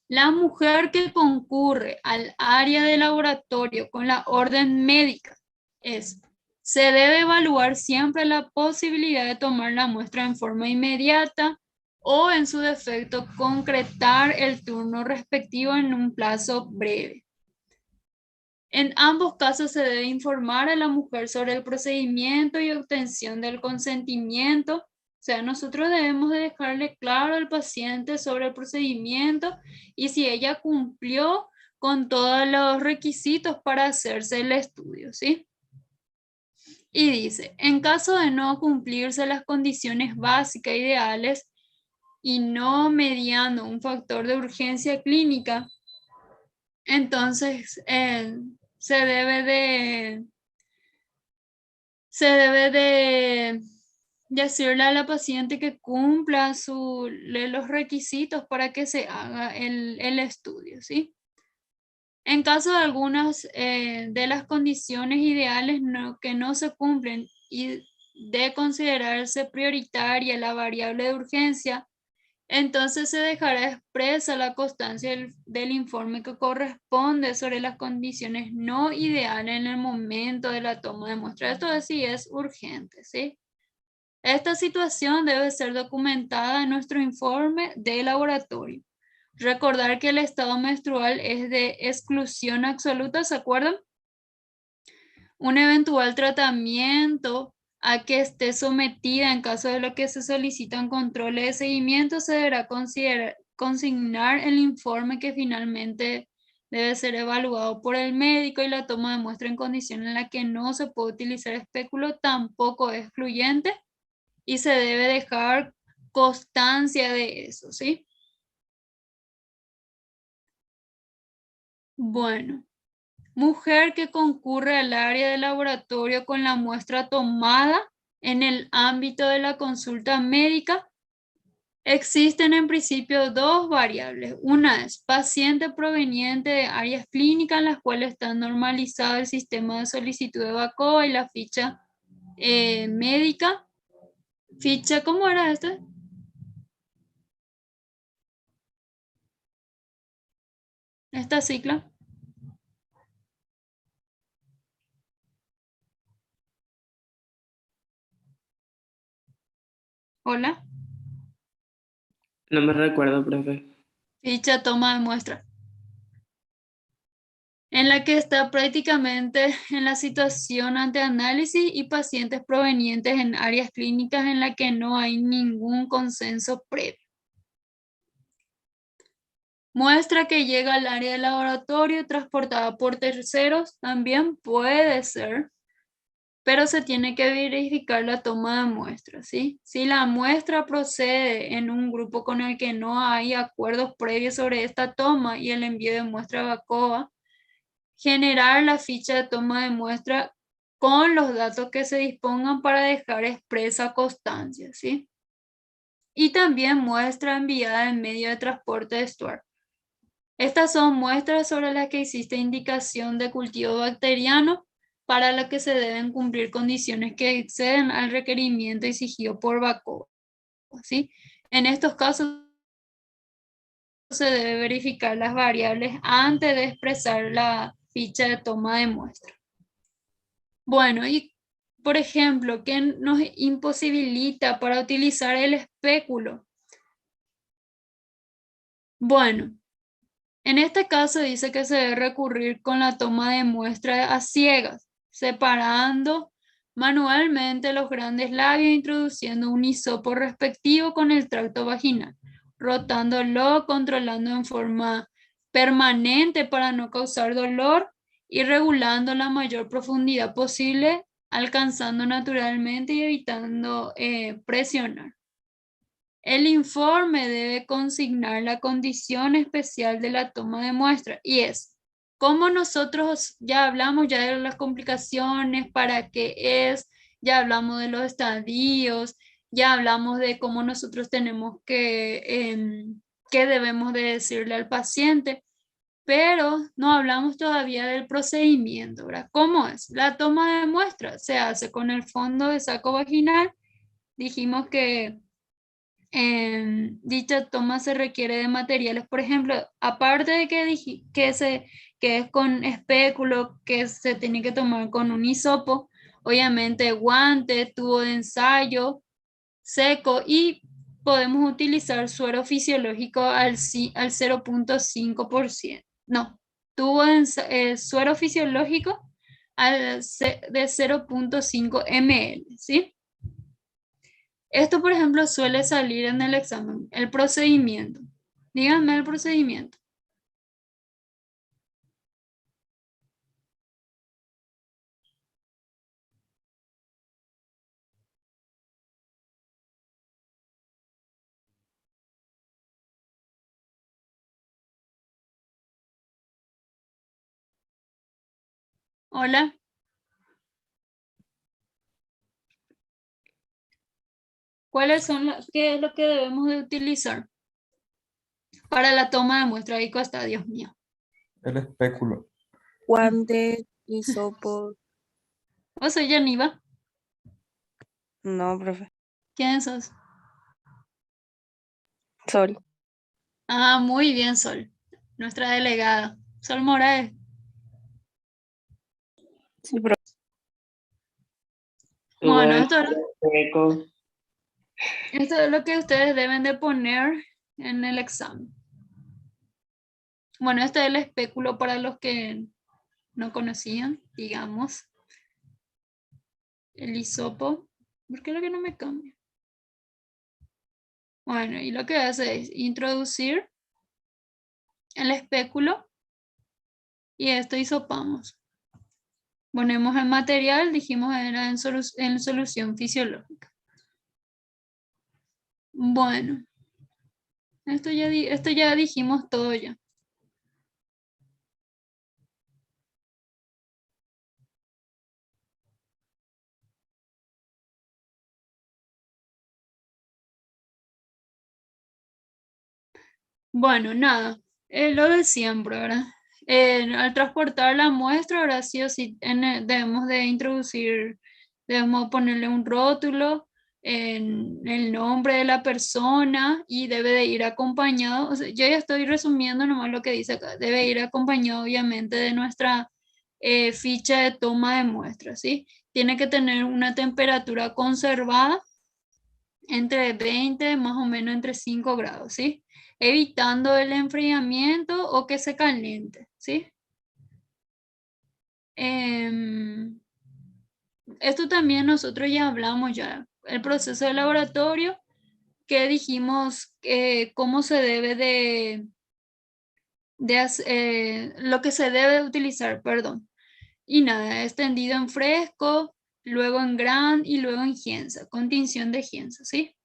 La mujer que concurre al área de laboratorio con la orden médica se debe evaluar siempre la posibilidad de tomar la muestra en forma inmediata o, en su defecto, concretar el turno respectivo en un plazo breve. En ambos casos se debe informar a la mujer sobre el procedimiento y obtención del consentimiento. O sea, nosotros debemos de dejarle claro al paciente sobre el procedimiento y si ella cumplió con todos los requisitos para hacerse el estudio, ¿sí? Y dice, en caso de no cumplirse las condiciones básicas ideales y no mediando un factor de urgencia clínica, entonces se debe de decirle a la paciente que cumpla los requisitos para que se haga el estudio, ¿sí? En caso de algunas de las condiciones ideales que no se cumplen y de considerarse prioritaria la variable de urgencia, entonces se dejará expresa la constancia del informe que corresponde sobre las condiciones no ideales en el momento de la toma de muestra. Esto sí es urgente, ¿sí? Esta situación debe ser documentada en nuestro informe de laboratorio. Recordar que el estado menstrual es de exclusión absoluta, ¿se acuerdan? Un eventual tratamiento a que esté sometida en caso de lo que se solicitan controles de seguimiento se deberá consignar el informe que finalmente debe ser evaluado por el médico y la toma de muestra en condición en la que no se puede utilizar espéculo tampoco es excluyente y se debe dejar constancia de eso, ¿sí? Bueno. Mujer que concurre al área de laboratorio con la muestra tomada en el ámbito de la consulta médica. Existen en principio dos variables. Una es paciente proveniente de áreas clínicas en las cuales está normalizado el sistema de solicitud de VACOA y la ficha médica. Ficha, ¿cómo era este? Esta cicla. Hola. No me recuerdo, profe. Ficha toma de muestra. En la que está prácticamente en la situación ante análisis y pacientes provenientes en áreas clínicas en la que no hay ningún consenso previo. Muestra que llega al área de laboratorio transportada por terceros, también puede ser, pero se tiene que verificar la toma de muestras, ¿sí? Si la muestra procede en un grupo con el que no hay acuerdos previos sobre esta toma y el envío de muestra a VACOA, generar la ficha de toma de muestra con los datos que se dispongan para dejar expresa constancia, ¿sí? Y también muestra enviada en medio de transporte de Stuart. Estas son muestras sobre las que existe indicación de cultivo bacteriano para lo que se deben cumplir condiciones que exceden al requerimiento exigido por VACOA, ¿sí? En estos casos se debe verificar las variables antes de expresar la ficha de toma de muestra. Bueno, y por ejemplo, ¿qué nos imposibilita para utilizar el espéculo? Bueno, en este caso dice que se debe recurrir con la toma de muestra a ciegas, separando manualmente los grandes labios e introduciendo un hisopo respectivo con el tracto vaginal, rotándolo, controlando en forma permanente para no causar dolor y regulando la mayor profundidad posible, alcanzando naturalmente y evitando presionar. El informe debe consignar la condición especial de la toma de muestra y es, como nosotros ya hablamos ya de las complicaciones, para qué es, ya hablamos de los estadios, ya hablamos de cómo nosotros tenemos qué debemos de decirle al paciente, pero no hablamos todavía del procedimiento, ¿verdad? ¿Cómo es? La toma de muestra se hace con el fondo de saco vaginal dijimos que en dicha toma se requiere de materiales, por ejemplo, aparte de que es con espéculo, que se tiene que tomar con un hisopo, obviamente guante, tubo de ensayo, seco, y podemos utilizar suero fisiológico al 0.5%. No, suero fisiológico de 0.5 ml, ¿sí? Esto, por ejemplo, suele salir en el examen. El procedimiento. Díganme el procedimiento. Hola. ¿Qué es lo que debemos de utilizar para la toma de muestra? Ahí está, Dios mío. El espéculo. Guantes, hisopos. ¿Vos soy Yaniva? No, profe. ¿Quién sos? Sol. Ah, muy bien, Sol. Nuestra delegada. Sol Morales. Sí, profe. Bueno, Seco. esto es lo que ustedes deben de poner en el examen. Bueno, este es el espéculo para los que no conocían, digamos. El hisopo. ¿Por qué es lo que no me cambia? Bueno, y lo que hace es introducir el espéculo y esto hisopamos. Ponemos el material, dijimos era en solución fisiológica. Bueno, esto ya dijimos todo ya. Bueno, nada, lo de siempre, ¿verdad? Al transportar la muestra, ahora sí o sí debemos de introducir, debemos ponerle un rótulo en el nombre de la persona y debe de ir acompañado, o sea, yo ya estoy resumiendo nomás lo que dice acá, debe ir acompañado obviamente de nuestra ficha de toma de muestra, ¿sí? Tiene que tener una temperatura conservada entre 20, más o menos entre 5 grados, ¿sí? Evitando el enfriamiento o que se caliente, ¿sí? Esto también nosotros ya hablamos ya, el proceso de laboratorio, que dijimos cómo se debe lo que se debe utilizar, perdón. Y nada, extendido en fresco, luego en gran y luego en gienza, con tinción de gienza, ¿sí?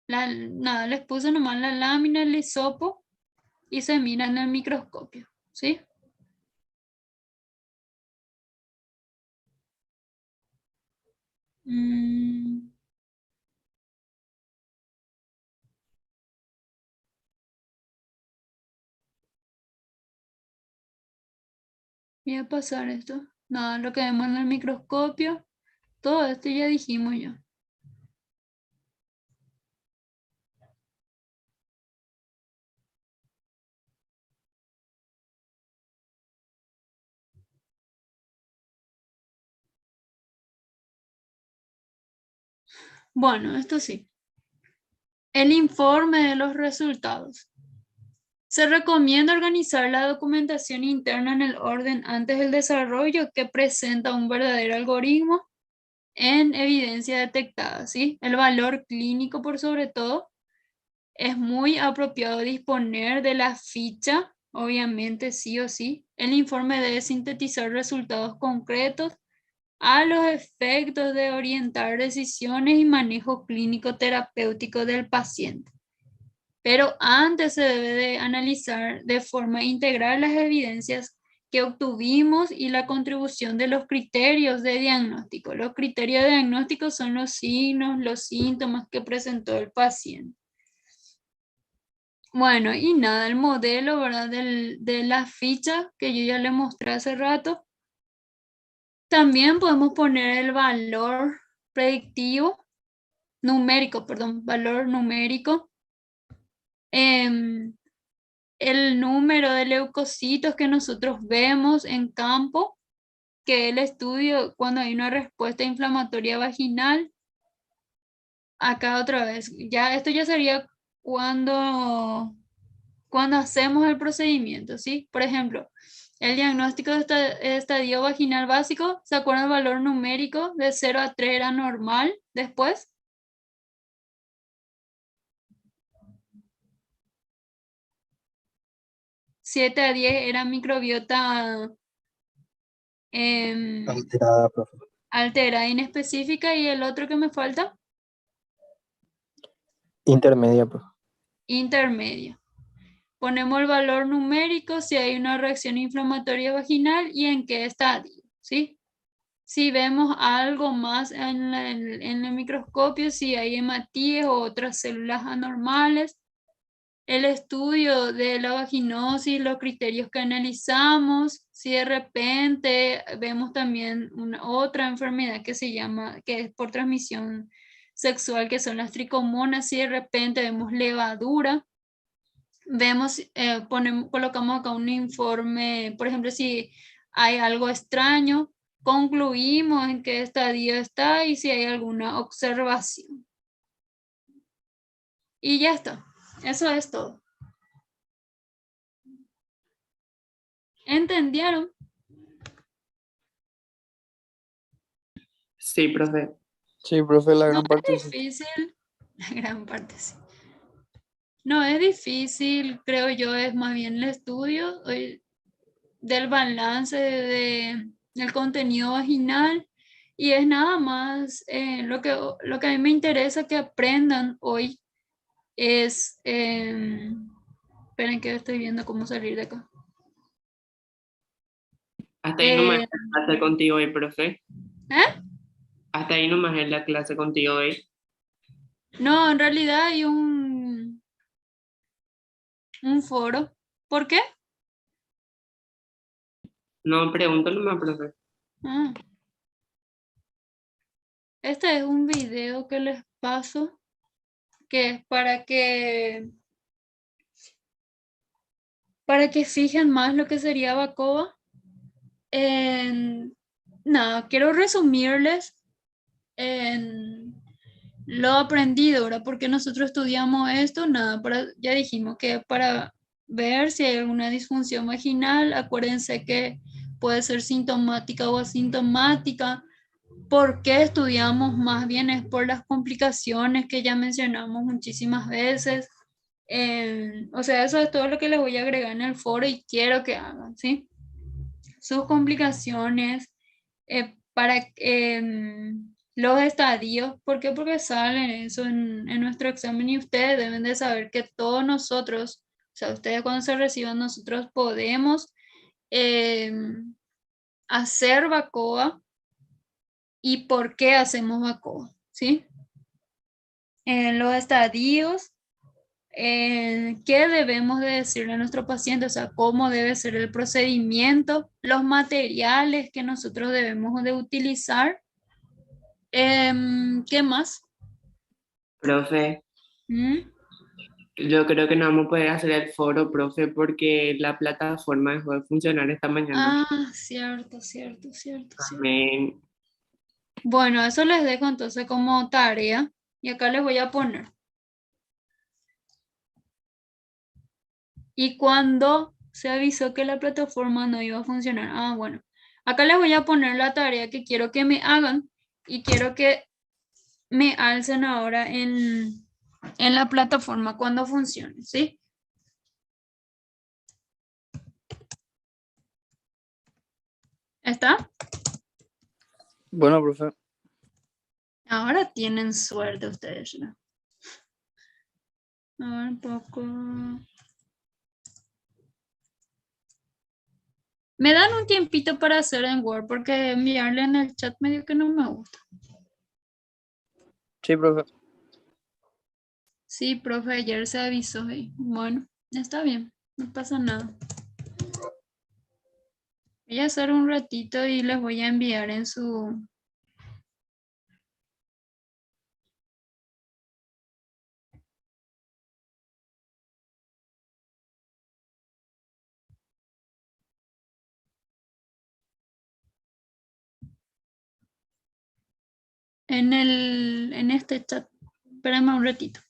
Nada, les puse nomás la lámina, el hisopo y se mira en el microscopio, ¿sí? Voy a pasar esto. Nada, lo que vemos en el microscopio, todo esto ya dijimos ya. Bueno, esto sí. El informe de los resultados. Se recomienda organizar la documentación interna en el orden antes del desarrollo que presenta un verdadero algoritmo en evidencia detectada, ¿sí? El valor clínico por sobre todo. Es muy apropiado disponer de la ficha, obviamente sí o sí. El informe debe sintetizar resultados concretos a los efectos de orientar decisiones y manejo clínico terapéutico del paciente. Pero antes se debe de analizar de forma integral las evidencias que obtuvimos y la contribución de los criterios de diagnóstico. Los criterios de diagnóstico son los signos, los síntomas que presentó el paciente. Bueno, y nada, el modelo, ¿verdad? De la ficha que yo ya le mostré hace rato. También podemos poner el valor predictivo numérico, perdón, valor numérico. El número de leucocitos que nosotros vemos en campo, que el estudio cuando hay una respuesta inflamatoria vaginal. Acá otra vez, ya esto ya sería cuando hacemos el procedimiento, ¿sí? Por ejemplo, el diagnóstico de estadio vaginal básico, ¿se acuerdan el valor numérico? De 0 a 3 era normal, después. ¿7 a 10 era microbiota Alterada, profe. alterada inespecífica, y el otro que me falta, Intermedia, profe. intermedio. Ponemos el valor numérico si hay una reacción inflamatoria vaginal y en qué estadio, ¿sí? Si vemos algo más en el microscopio, si hay hematíes o otras células anormales, el estudio de la vaginosis, los criterios que analizamos, si de repente vemos también otra enfermedad que se llama, que es por transmisión sexual, que son las tricomonas, si de repente vemos levadura, vemos, colocamos acá un informe, por ejemplo, si hay algo extraño, concluimos en qué estadio está y si hay alguna observación. Y ya está. Eso es todo. ¿Entendieron? Sí, profe. Sí, profe, la No gran parte es sí. difícil. La gran parte sí. No es difícil, creo yo, es más bien el estudio del balance del contenido vaginal, y es nada más lo que a mí me interesa que aprendan hoy es, esperen que estoy viendo cómo salir de acá. Hasta ahí nomás Eh, es la clase contigo hoy, profe. ¿Eh? Hasta ahí nomás es la clase contigo hoy. No, en realidad hay un foro. ¿Por qué? No, pregunto nomás, profe. Ah. Este es un video que les paso, que es para que fijen más lo que sería Bacoa. Nada, quiero resumirles en lo aprendido, ¿verdad? Porque nosotros estudiamos esto, nada, ya dijimos que para ver si hay alguna disfunción vaginal, acuérdense que puede ser sintomática o asintomática. ¿Por qué estudiamos? Más bien es por las complicaciones que ya mencionamos muchísimas veces. O sea, eso es todo lo que les voy a agregar en el foro y quiero que hagan, ¿sí? Sus complicaciones, para los estadios. ¿Por qué? Porque salen eso en nuestro examen, y ustedes deben de saber que todos nosotros, o sea, ustedes cuando se reciban, nosotros podemos hacer Bacoa. ¿Y por qué hacemos Bacoa? ¿Sí? En los estadios, qué debemos de decirle a nuestro paciente, o sea, cómo debe ser el procedimiento, los materiales que nosotros debemos de utilizar. ¿Qué más? Profe, ¿Mm? yo creo que no vamos a poder hacer el foro, profe, porque la plataforma dejó de funcionar esta mañana. Ah, cierto, cierto, cierto, cierto. Amén. Bueno, eso les dejo entonces como tarea, y acá les voy a poner. ¿Y cuando se avisó que la plataforma no iba a funcionar? Ah, bueno. Acá les voy a poner la tarea que quiero que me hagan, y quiero que me alcen ahora en la plataforma cuando funcione, ¿sí? ¿Está? Bueno, profe. Ahora tienen suerte ustedes, ¿no? A ver, un poco. Me dan un tiempito para hacer en Word, porque enviarle en el chat medio que no me gusta. Sí, profe. Sí, profe, ayer se avisó. Bueno, está bien, no pasa nada. Voy a hacer un ratito y les voy a enviar en su en este chat. Espérame un ratito.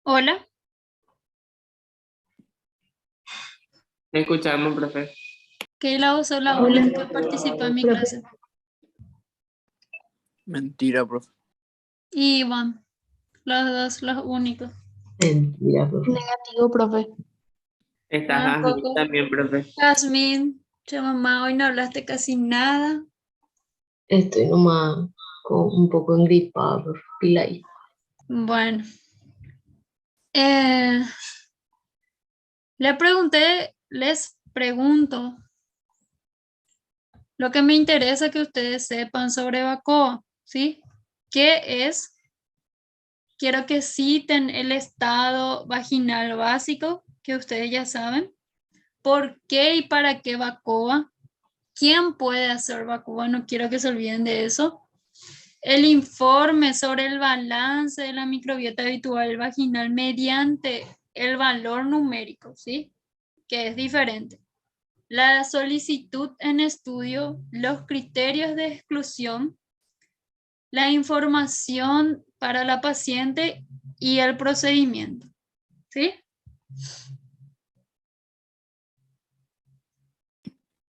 Hola, Escuchamos, profe. Keila, vos sos la Hola. única que participa en mi Profe. clase. Mentira, profe. Y Iván, los dos, los únicos. Mentira, profe. Negativo, profe. Estás Tampoco. también, profe. Jazmín, che mamá, hoy no hablaste casi nada. Estoy nomás un poco engripada, profe. Pila ahí. Bueno, les pregunto, lo que me interesa que ustedes sepan sobre Bacoa, ¿sí? ¿Qué es? Quiero que citen el estado vaginal básico, que ustedes ya saben. ¿Por qué y para qué Bacoa? ¿Quién puede hacer Bacoa? No quiero que se olviden de eso. El informe sobre el balance de la microbiota habitual vaginal mediante el valor numérico, ¿sí? Que es diferente. La solicitud en estudio, los criterios de exclusión, la información para la paciente y el procedimiento, ¿sí?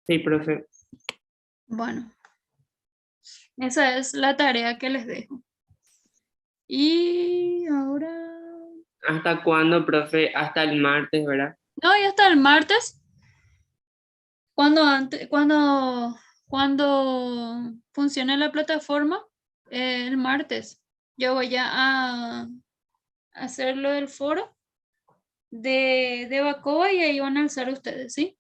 Sí, profe. Bueno, esa es la tarea que les dejo. Y ahora... ¿Hasta cuándo, profe? Hasta el martes, ¿verdad? No, ya hasta el martes. Cuando funcione la plataforma, el martes, yo voy a hacerlo del foro de Bacoa y ahí van a alzar ustedes, ¿sí?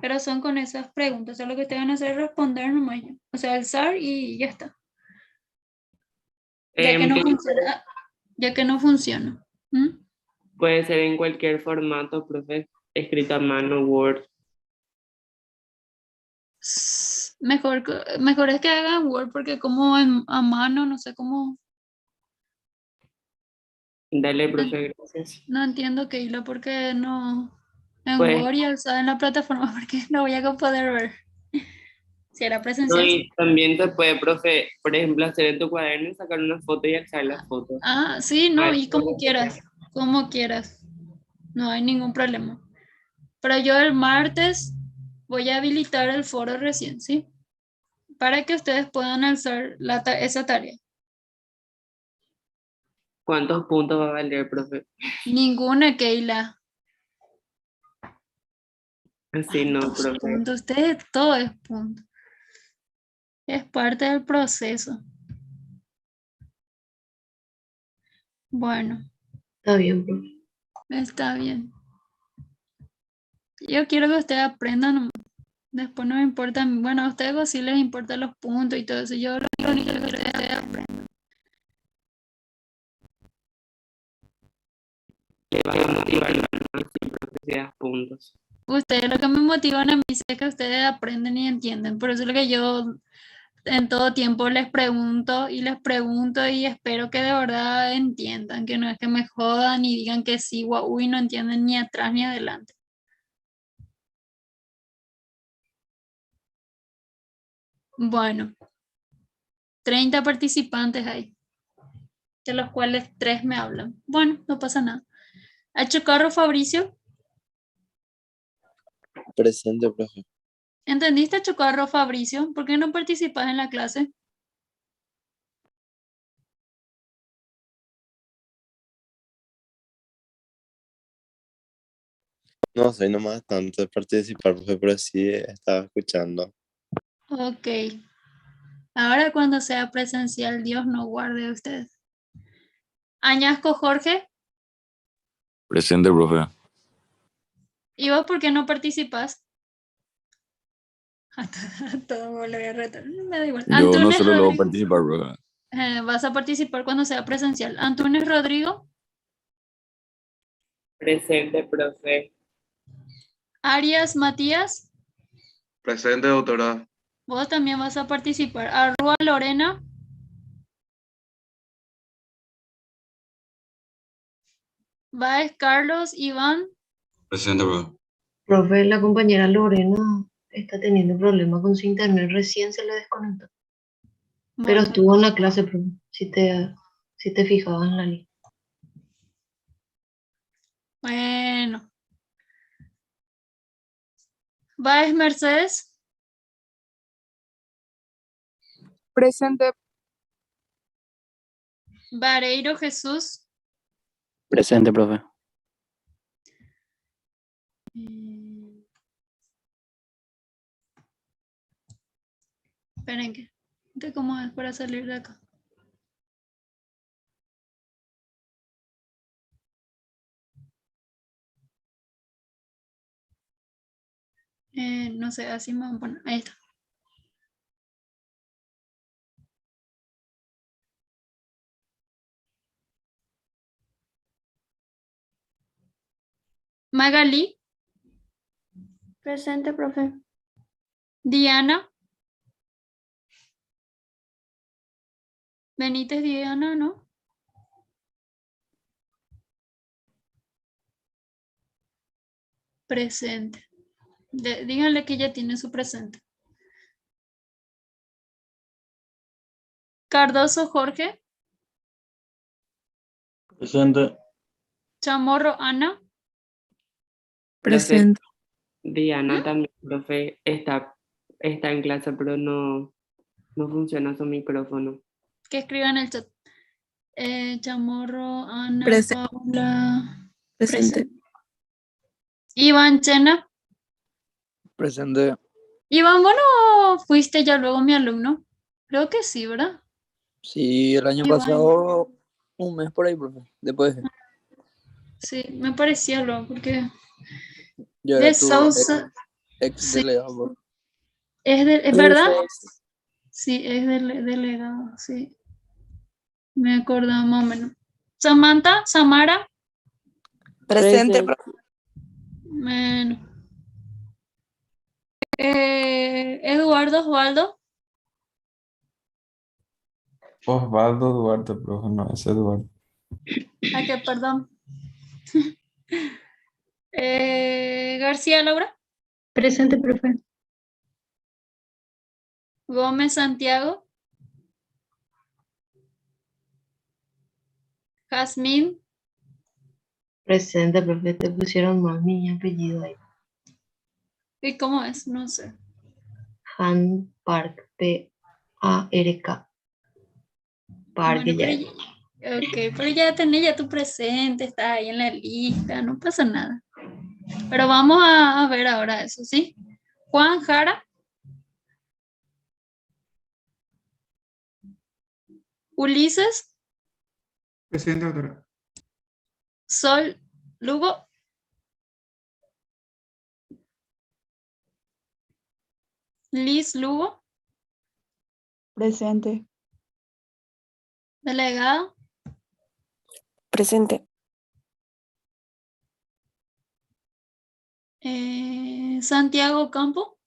Pero son con esas preguntas, o sea, lo que ustedes van a hacer es responder nomás, o sea, alzar y ya está. Ya que no funciona. Ya que no funciona. ¿Mm? Puede ser en cualquier formato, profe. Escrito a mano, Word. Mejor es que hagan Word porque como a mano, no sé cómo. Dale, profe, gracias. No entiendo qué hilo porque no. En Pues, Word y alzada en la plataforma porque no voy a poder ver. Si era no, presencial. y también se puede, profe, por ejemplo, hacer en tu cuaderno y sacar una foto y alzar la foto. Ah, sí, no, Vale, y como quieras. Como quieras. No hay ningún problema. Pero yo el martes voy a habilitar el foro recién, ¿sí? Para que ustedes puedan alzar esa tarea. ¿Cuántos puntos va a valer, profe? Ninguna, Keila. Así no, Dos profe. puntos. Ustedes todo es punto. Es parte del proceso. Bueno, Está bien, profe. está bien. Yo quiero que ustedes aprendan. Después no me importa. Bueno, a ustedes sí les importan los puntos y todo eso. Yo lo único que quiero es que ustedes aprendan. Le va a motivar más siempre que seas puntos. Ustedes lo que me motivan a mí es que ustedes aprenden y entienden. Por eso es lo que yo en todo tiempo les pregunto y espero que de verdad entiendan, que no es que me jodan y digan que sí, uy, no entienden ni atrás ni adelante. Bueno, 30 participantes hay, de los cuales 3 me hablan. Bueno, no pasa nada. Achocarro Fabricio, Presente, profe. ¿entendiste Achocarro Fabricio? ¿Por qué no participas en la clase? No soy nomás tanto de participar, profe, pero sí estaba escuchando. Ok. Ahora cuando sea presencial, Dios no guarde a ustedes. Añasco Jorge, Presente, profe. ¿y vos por qué no participas? A todo le voy a retar. Me da igual. Yo no Antunes solo luego Rodrigo. participar, profe. Vas a participar cuando sea presencial. Antunes Rodrigo, Presente, profe. Arias Matías, Presente, doctora. vos también vas a participar. Arrua Lorena, Baez Carlos, Iván, Presente, profe. Profe, la compañera Lorena está teniendo problemas con su internet. Recién se le desconectó. Pero bueno, estuvo en la clase, profe. Si te fijabas en la lista. Baez Mercedes. Presente. Vareiro Jesús. Presente, profe. Esperen que. ¿Cómo es para salir de acá? No sé, así me voy a poner. Ahí está. Magali. Presente, profe. Diana. Benítez Diana, ¿no? Presente. Díganle que ya tiene su presente. Cardoso Jorge. Presente. Chamorro Ana. Presente. Diana también, profe, está en clase, pero no funciona su micrófono. Que escriba en el chat. Chamorro Ana Presente. Paula. Presente. Iván Chena. Presente. Iván, bueno, fuiste ya luego mi alumno. Creo que sí, ¿verdad? Sí, el año Iván. pasado, un mes por ahí, profe. Después Sí, me parecía luego, porque yo de era tu Sousa. ex Sí. delegado. ¿Es verdad? Sí, es delegado, sí. Me acordaba más o menos. Samantha, Samara. Presente, profe. Bueno. Eduardo, Osvaldo. Osvaldo Duarte, profe, no, es Eduardo. ¿A qué? Perdón. García Laura. Presente, profe. Gómez Santiago. Jazmín. Presente, profe, te pusieron más mi apellido ahí. ¿Y cómo es? No sé. Han Park, P-A-R-K. Parque Bueno, ya. ok, pero ya tenés ya tu presente, estás ahí en la lista, no pasa nada. Pero vamos a ver ahora eso, ¿sí? Juan Jara. Ulises. Presente, doctora. Sol Lugo. Liz Lugo. Presente. Delegado. Presente. Santiago Campo.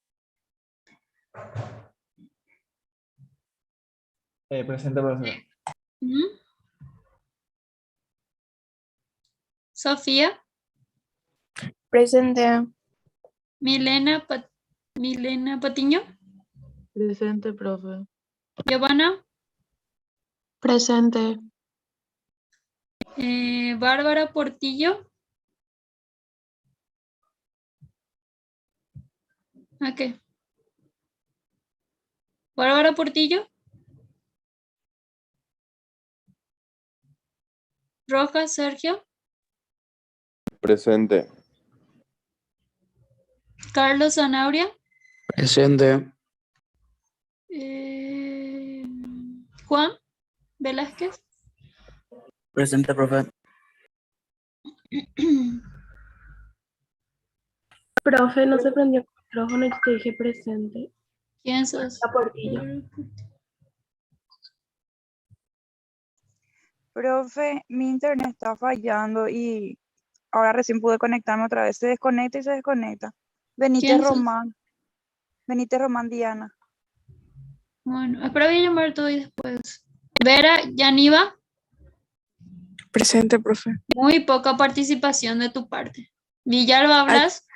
Presente, profesor. Ujú. Sofía. Presente. Milena Patiño. Presente, profe. Giovanna. Presente. Bárbara Portillo. ¿A qué? Bárbara Portillo. Rojas Sergio. Presente. Carlos Zanauria. Presente. Juan Velázquez. Presente, profe. Profe, no se prendió el micrófono y te dije presente. ¿Quién sos? La Portillo. Profe, mi internet está fallando y ahora recién pude conectarme otra vez. Se desconecta y se desconecta. Benítez ¿Quién sos? Román. Benítez Román Diana. Bueno, espero voy a llamar todo y después. Vera Yaniva. Presente, profe. Muy poca participación de tu parte. Villalba Blas.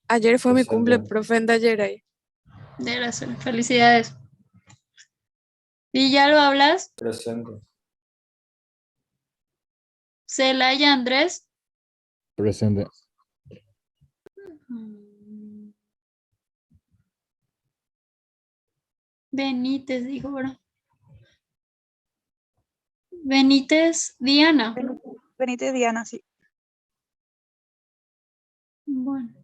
Ayer fue mi Presente. cumple, profe, en ayer ahí. De las felicidades. Villalba Blas. Presente. Celaya Andrés. Presente. Benítez, dijo, ¿verdad? Benítez Diana. Benítez Diana, sí. Bueno.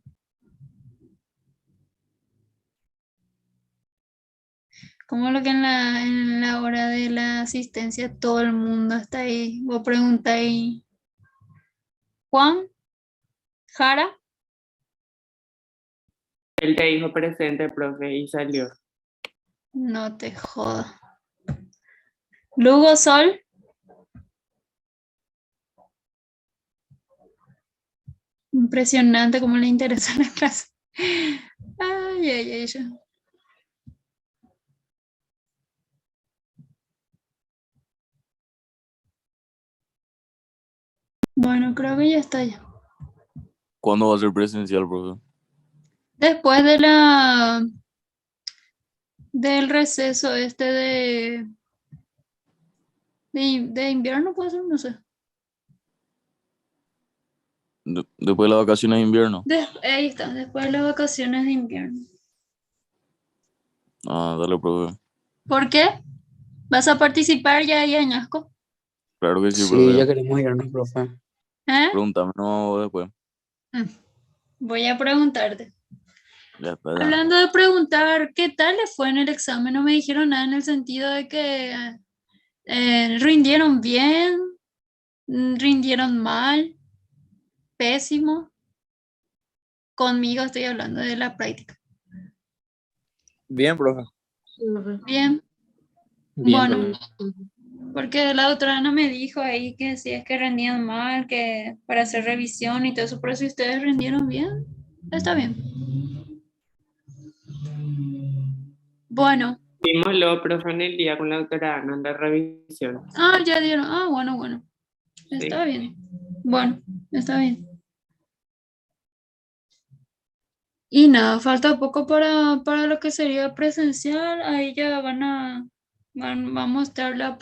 Como lo que en la hora de la asistencia todo el mundo está ahí. Vos preguntáis, Juan, Jara, Él te dijo presente, profe, y salió. no te jodas. Lugo Sol, impresionante cómo le interesa la clase. Ay, ay, ay, ya. Bueno, creo que ya está ya. ¿Cuándo va a ser presencial, profe? Después del receso este de invierno, puede ser, no sé. Después de las vacaciones de invierno. Ahí está, después de las vacaciones de invierno. Ah, dale, profe. ¿Por qué? ¿Vas a participar ya ahí, Añasco? Claro que sí, Sí, profe. ya queremos irnos, profe. ¿Eh? Pregúntame no después. Voy a preguntarte. Ya está, ya. Hablando de preguntar, ¿qué tal le fue en el examen? No me dijeron nada en el sentido de que rindieron bien, rindieron mal, pésimo. Conmigo estoy hablando de la práctica. Bien, profe. Bien. Bien, Bueno, profe. porque la doctora Ana me dijo ahí que si es que rendían mal, que para hacer revisión y todo eso, pero si ustedes rindieron bien, está bien. Bueno. Vimoslo, profe, en el día con la doctora Ana en la revisión. Ah, ya dieron. Ah, bueno. Está Sí. bien. Bueno, está bien. Y nada, falta poco para lo que sería presencial. Ahí ya van a mostrar la